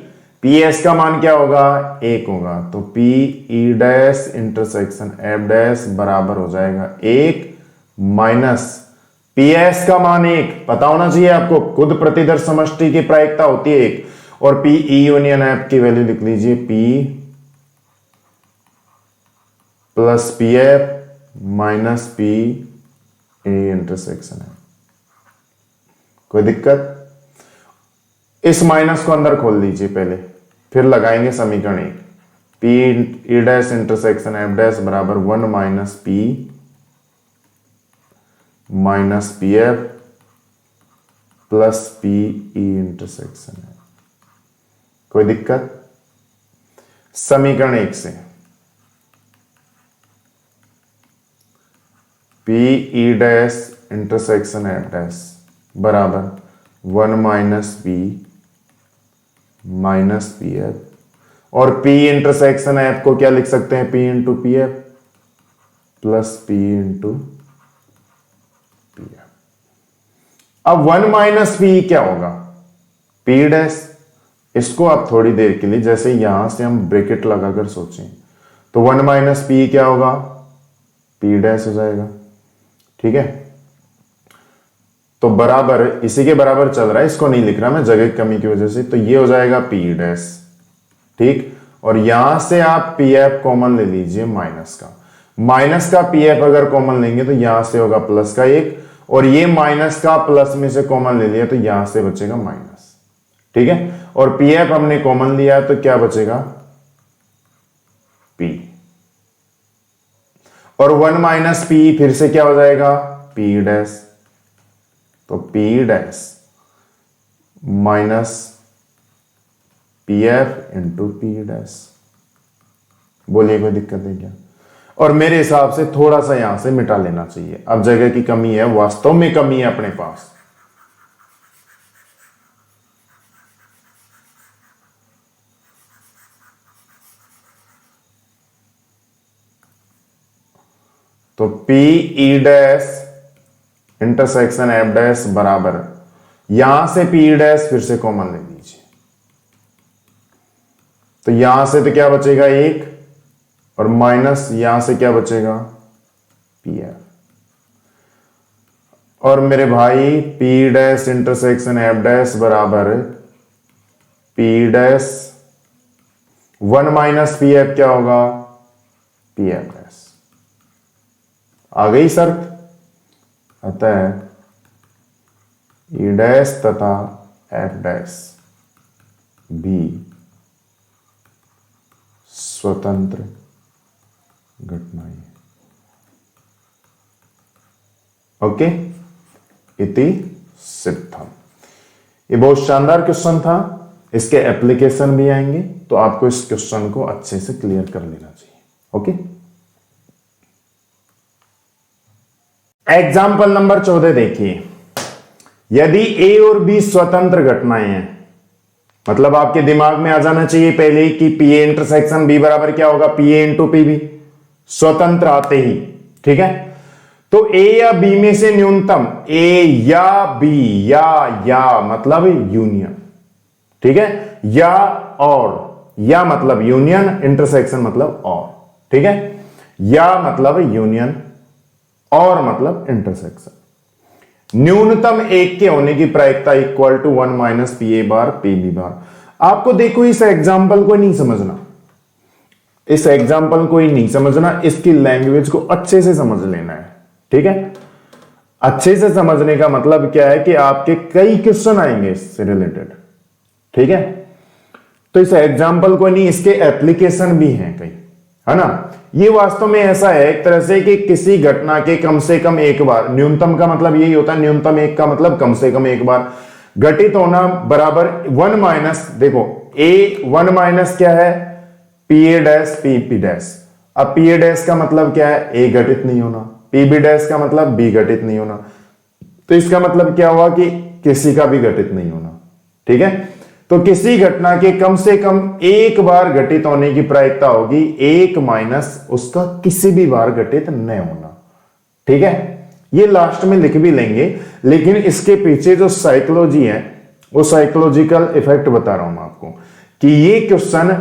पी एस का मान क्या होगा, एक होगा, तो P E dash intersection F dash बराबर हो जाएगा एक माइनस पी एस का मान एक, पता होना चाहिए आपको, खुद प्रतिदर्श समष्टि की प्रायिकता होती है एक, और पी ई यूनियन एफ की वैल्यू लिख लीजिए P plus P F minus P A intersection है। कोई दिक्कत? इस माइनस को अंदर खोल लीजिए पहले, फिर लगाएंगे समीकरण एक। P E dash intersection F dash बराबर 1 minus P F plus P E intersection है। कोई दिक्कत? समीकरण एक से P E dash intersection F dash बराबर 1 माइनस पी एफ, और पी इंटरसेक्शन एफ को क्या लिख सकते हैं, P into P F plus P into P F. अब 1 माइनस पी क्या होगा, पी डैश। इसको आप थोड़ी देर के लिए जैसे यहां से हम ब्रैकेट लगाकर सोचें, तो 1 माइनस पी क्या होगा, पी डैश हो जाएगा। ठीक है, तो बराबर इसी के बराबर चल रहा है, इसको नहीं लिख रहा मैं जगह की कमी की वजह से, तो ये हो जाएगा पी डैश। ठीक, और यहां से आप पी एफ कॉमन ले लीजिए माइनस का पी एफ अगर कॉमन लेंगे तो यहां से होगा प्लस का एक, और ये माइनस का प्लस में से कॉमन ले लिया तो यहां से बचेगा माइनस। ठीक है, और पी एफ हमने कॉमन लिया तो क्या बचेगा, पी, और 1 माइनस पी फिर से क्या हो जाएगा, पी डैश। तो P dash minus P F into P dash. बोलिए कोई दिक्कत है क्या? और मेरे हिसाब से थोड़ा सा यहां से मिटा लेना चाहिए, अब जगह की कमी है, वास्तव में कमी है अपने पास। तो P E dash intersection F dash बराबर, यहां से पी डैश फिर से कॉमन ले लीजिए, तो यहां से तो क्या बचेगा एक, और माइनस यहां से क्या बचेगा, पी एफ। और मेरे भाई P dash intersection F dash बराबर P dash 1 minus P F क्या होगा, पी एफ डैश। आ गई शर्त? अतः ई डैश तथा एफ डैश भी स्वतंत्र घटनाएं। ओके, इति सिद्धम। ये बहुत शानदार क्वेश्चन था, इसके एप्लीकेशन भी आएंगे, तो आपको इस क्वेश्चन को अच्छे से क्लियर कर लेना चाहिए। ओके, एग्जाम्पल नंबर 14 देखिए। यदि ए और बी स्वतंत्र घटनाएं हैं, मतलब आपके दिमाग में आ जाना चाहिए पहले ही कि पी ए इंटरसेक्शन बी बराबर क्या होगा, P A into P B, स्वतंत्र आते ही। ठीक है, तो ए या बी में से न्यूनतम, ए या बी, या मतलब यूनियन। ठीक है, या मतलब यूनियन, इंटरसेक्शन मतलब और। ठीक है, या मतलब यूनियन, और मतलब इंटरसेक्शन। न्यूनतम एक के होने की प्रायिकता equal to 1 minus P A bar P B bar. आपको देखो इस एग्जाम्पल को नहीं समझना, इस एग्जाम्पल को ही नहीं समझना, इसकी लैंग्वेज को अच्छे से समझ लेना है। ठीक है, अच्छे से समझने का मतलब क्या है कि आपके कई क्वेश्चन आएंगे इससे रिलेटेड। ठीक है, तो इस एग्जाम्पल को नहीं, इसके एप्लीकेशन भी हैं कई, है ना। ये वास्तव में ऐसा है एक तरह से कि किसी घटना के कम से कम एक बार, न्यूनतम का मतलब यही होता है, न्यूनतम एक का मतलब कम से कम एक बार घटित होना बराबर 1 माइनस, देखो ए 1 माइनस क्या है, P A dash P P dash. अब पी ए डैश का मतलब क्या है, ए घटित नहीं होना, पी बी डैश का मतलब बी घटित नहीं होना। तो इसका मतलब क्या हुआ कि किसी का भी घटित नहीं होना। ठीक है, तो किसी घटना के कम से कम एक बार घटित होने की प्रायिकता होगी 1 माइनस उसका किसी भी बार घटित न होना। ठीक है, ये लास्ट में लिख भी लेंगे, लेकिन इसके पीछे जो साइकोलॉजी है वो साइकोलॉजिकल इफेक्ट बता रहा हूं मैं आपको, कि ये क्वेश्चन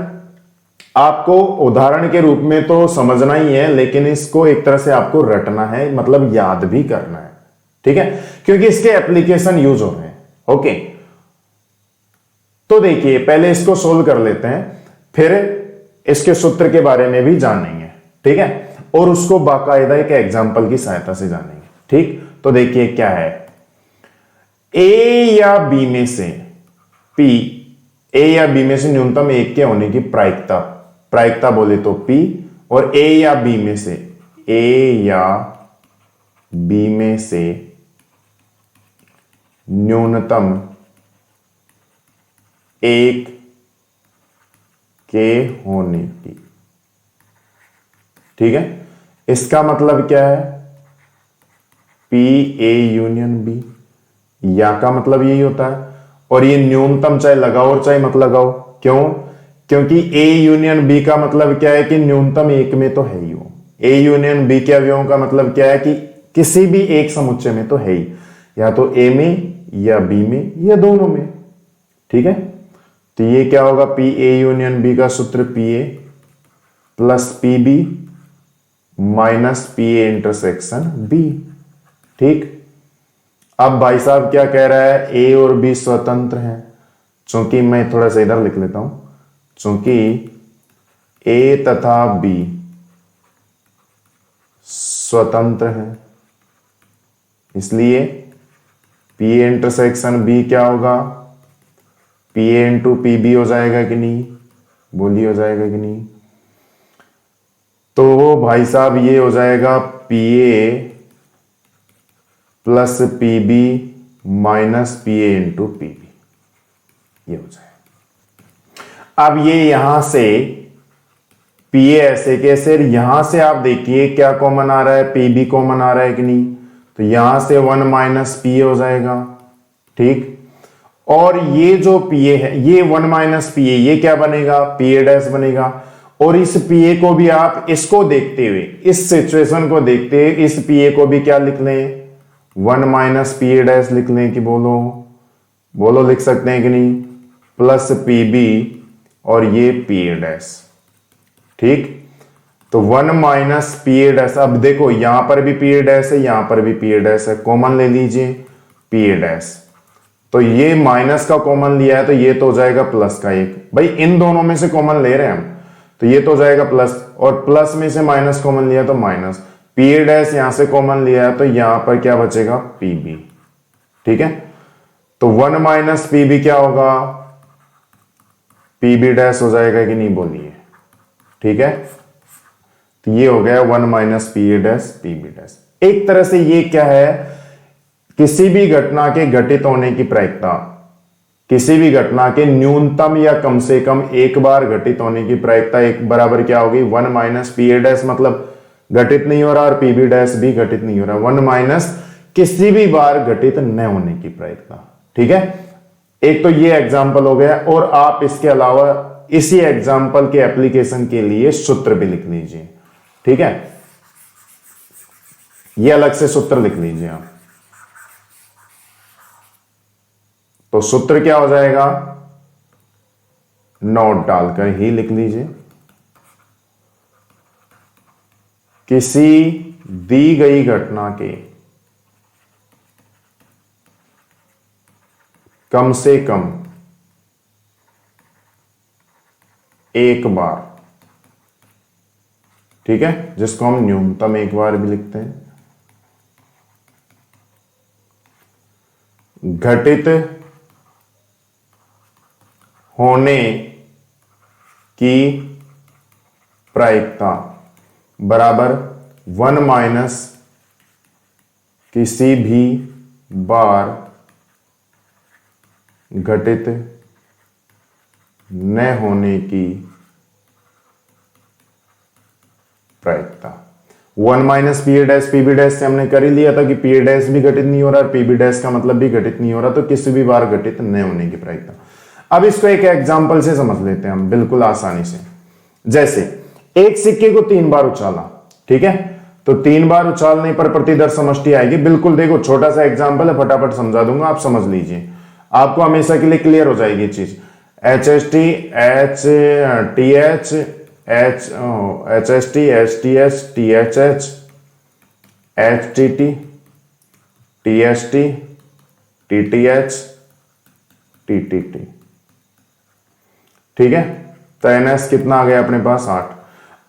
आपको उदाहरण के रूप में तो समझना ही है, लेकिन इसको एक तरह से आपको रटना है, मतलब याद भी करना है। ठीक है, क्योंकि इसके एप्लीकेशन यूज हो रहे हैं। ओके, तो देखिए पहले इसको सोल्व कर लेते हैं, फिर इसके सूत्र के बारे में भी जानेंगे। ठीक है, और उसको बाकायदा एक एग्जाम्पल की सहायता से जानेंगे। ठीक, तो देखिए क्या है, ए या बी में से पी, ए या बी में से न्यूनतम एक के होने की प्रायिकता, प्रायिकता बोले तो पी, और ए या बी में से, ए या बी में से न्यूनतम एक के होने की। ठीक है, इसका मतलब क्या है, पी ए यूनियन बी, या का मतलब यही होता है। और ये न्यूनतम चाहे लगाओ और चाहे मत लगाओ, क्यों, क्योंकि ए यूनियन बी का मतलब क्या है कि न्यूनतम एक में तो है ही वो। ए यूनियन बी के अवयवों का मतलब क्या है कि किसी भी एक समुच्चय में तो है ही, या तो ए में या बी में या दोनों में। ठीक है, तो ये क्या होगा, पी ए यूनियन बी का सूत्र P A plus P B minus P A intersection B. ठीक, अब भाई साहब क्या कह रहा है, ए और बी स्वतंत्र हैं। चूंकि मैं थोड़ा सा इधर लिख लेता हूं, चूंकि ए तथा बी स्वतंत्र हैं, इसलिए पी ए इंटरसेक्शन बी क्या होगा, P A into P B हो जाएगा कि नहीं, बोलिए हो जाएगा कि नहीं। तो भाई साहब ये हो जाएगा P A plus P B minus P A into P B, ये हो जाएगा। अब ये यहां से पी ए ऐसे कैसे, यहां से आप देखिए क्या कॉमन आ रहा है, पी बी कॉमन आ रहा है कि नहीं, तो यहां से 1 माइनस पी ए हो जाएगा। ठीक, और ये जो पी ए है, ये 1 माइनस पी ए, ये क्या बनेगा, पी ए डैश बनेगा। और इस पी ए को भी आप इसको देखते हुए, इस सिचुएशन को देखते हुए इस पी ए को भी क्या लिख लें, 1 माइनस पी ए डैश लिख लें कि बोलो, बोलो लिख सकते हैं कि नहीं, प्लस पी बी और ये पी ए डैश। ठीक, तो 1 माइनस पी ए डैश, अब देखो यहां पर भी पी ए डैश है, यहां पर भी पी ए डैश है, कॉमन ले लीजिए पी ए डैश। तो ये माइनस का कॉमन लिया है तो ये तो हो जाएगा प्लस का एक, भाई इन दोनों में से कॉमन ले रहे हैं हम, तो ये तो हो जाएगा प्लस, और प्लस में से माइनस कॉमन लिया तो माइनस, पी ए डैश यहां से कॉमन लिया है तो यहां पर क्या बचेगा, पी बी। ठीक है, तो 1 माइनस पी बी क्या होगा, पी बी डैश हो जाएगा कि नहीं, बोलिए। ठीक है, तो ये हो गया 1 minus P A dash P B dash. एक तरह से ये क्या है, किसी भी घटना के घटित होने की प्रायिकता, किसी भी घटना के न्यूनतम या कम से कम एक बार घटित होने की प्रायिकता एक बराबर क्या होगी, 1 माइनस पी ए डैश मतलब घटित नहीं हो रहा, और पी बी डैश भी घटित नहीं हो रहा, 1 माइनस किसी भी बार घटित न होने की प्रायिकता। ठीक है, एक तो ये एग्जाम्पल हो गया, और आप इसके अलावा इसी एग्जाम्पल के एप्लीकेशन के लिए सूत्र भी लिख लीजिए। ठीक है, ये अलग से सूत्र लिख लीजिए आप। तो सूत्र क्या हो जाएगा, नोट डालकर ही लिख लीजिए, किसी दी गई घटना के कम से कम एक बार, ठीक है, जिसको हम न्यूनतम एक बार भी लिखते हैं, घटित होने की प्रायिकता बराबर 1 माइनस किसी भी बार घटित न होने की प्रायिकता। 1 minus P A dash P B dash से हमने कर ही लिया था कि पी ए डैश भी घटित नहीं हो रहा, पी बी डैश का मतलब भी घटित नहीं हो रहा, तो किसी भी बार घटित न होने की प्रायिकता। अब इसको एक एग्जांपल से समझ लेते हैं हम बिल्कुल आसानी से। जैसे एक सिक्के को 3 बार उछाला, ठीक है, तो 3 बार उछालने पर प्रतिदर समष्टि आएगी। बिल्कुल देखो, छोटा सा एग्जांपल है, फटाफट समझा दूंगा, आप समझ लीजिए, आपको हमेशा के लिए क्लियर हो जाएगी ये चीज। H S T H T H H S T H T H T H H H T T S T T H T T, ठीक है। तो एनएस कितना आ गया अपने पास 8।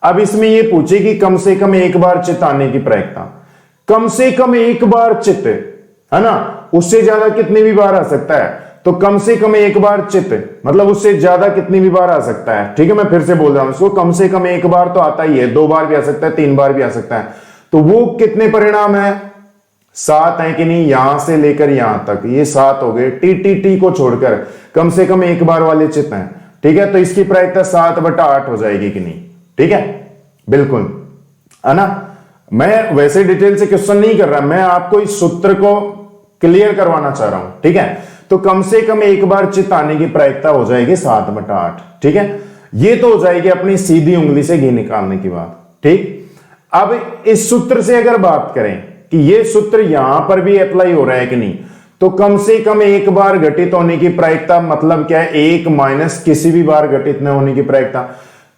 अब इसमें ये पूछे कि कम से कम एक बार चित्त आने की प्रायिकता, कम से कम एक बार चित्त, है ना, उससे ज्यादा कितनी भी बार आ सकता है, तो कम से कम एक बार चित्त मतलब उससे ज्यादा कितनी भी बार आ सकता है, ठीक है। मैं फिर से बोल रहा हूं इसको, कम से कम एक बार तो आता ही है, 2 बार भी आ सकता है, 3 बार भी आ सकता है, तो वो कितने परिणाम है, 7 है कि नहीं, यहां से लेकर यहां तक ये 7 हो गए, टी को छोड़कर कम से कम एक बार वाले चित्त हैं, ठीक है। तो इसकी प्रायिकता 7/8 हो जाएगी कि नहीं, ठीक है, बिल्कुल, है ना। मैं वैसे डिटेल से क्वेश्चन नहीं कर रहा, मैं आपको इस सूत्र को क्लियर करवाना चाह रहा हूं, ठीक है। तो कम से कम एक बार चित्त आने की प्रायिकता हो जाएगी 7/8, ठीक है। ये तो हो जाएगी अपनी सीधी उंगली से घी निकालने की बात, ठीक। अब इस सूत्र से अगर बात करें कि ये सूत्र यहां पर भी अप्लाई हो रहा है कि नहीं, तो कम से कम एक बार घटित होने की प्रायिकता मतलब क्या है, 1 माइनस किसी भी बार घटित न होने की प्रायिकता।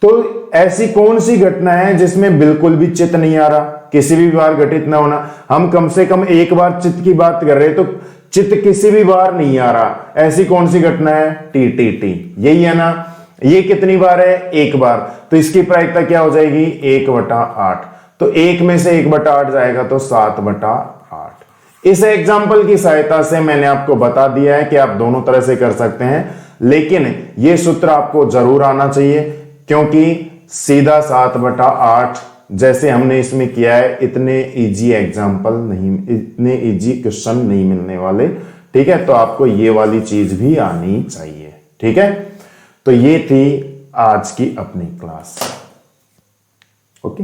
तो ऐसी कौन सी घटना है जिसमें बिल्कुल भी चित्त नहीं आ रहा, किसी भी बार घटित न होना, हम कम से कम एक बार चित्त की बात कर रहे हैं, तो चित्त किसी भी बार नहीं आ रहा, ऐसी कौन सी घटना है, टी, यही है ना। ये कितनी बार है, एक बार, तो इसकी प्रायिकता क्या हो जाएगी, 1/8, तो 1 में से 1/8 जाएगा तो 7/8। इस एग्जाम्पल की सहायता से मैंने आपको बता दिया है कि आप दोनों तरह से कर सकते हैं, लेकिन यह सूत्र आपको जरूर आना चाहिए, क्योंकि सीधा 7/8 जैसे हमने इसमें किया है, इतने इजी एग्जाम्पल नहीं, इतने इजी क्वेश्चन नहीं मिलने वाले, ठीक है। तो आपको ये वाली चीज भी आनी चाहिए, ठीक है। तो ये थी आज की अपनी क्लास, ओके।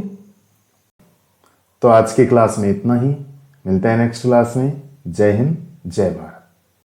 तो आज की क्लास में इतना ही, मिलते हैं नेक्स्ट क्लास में। जय हिंद, जय भारत।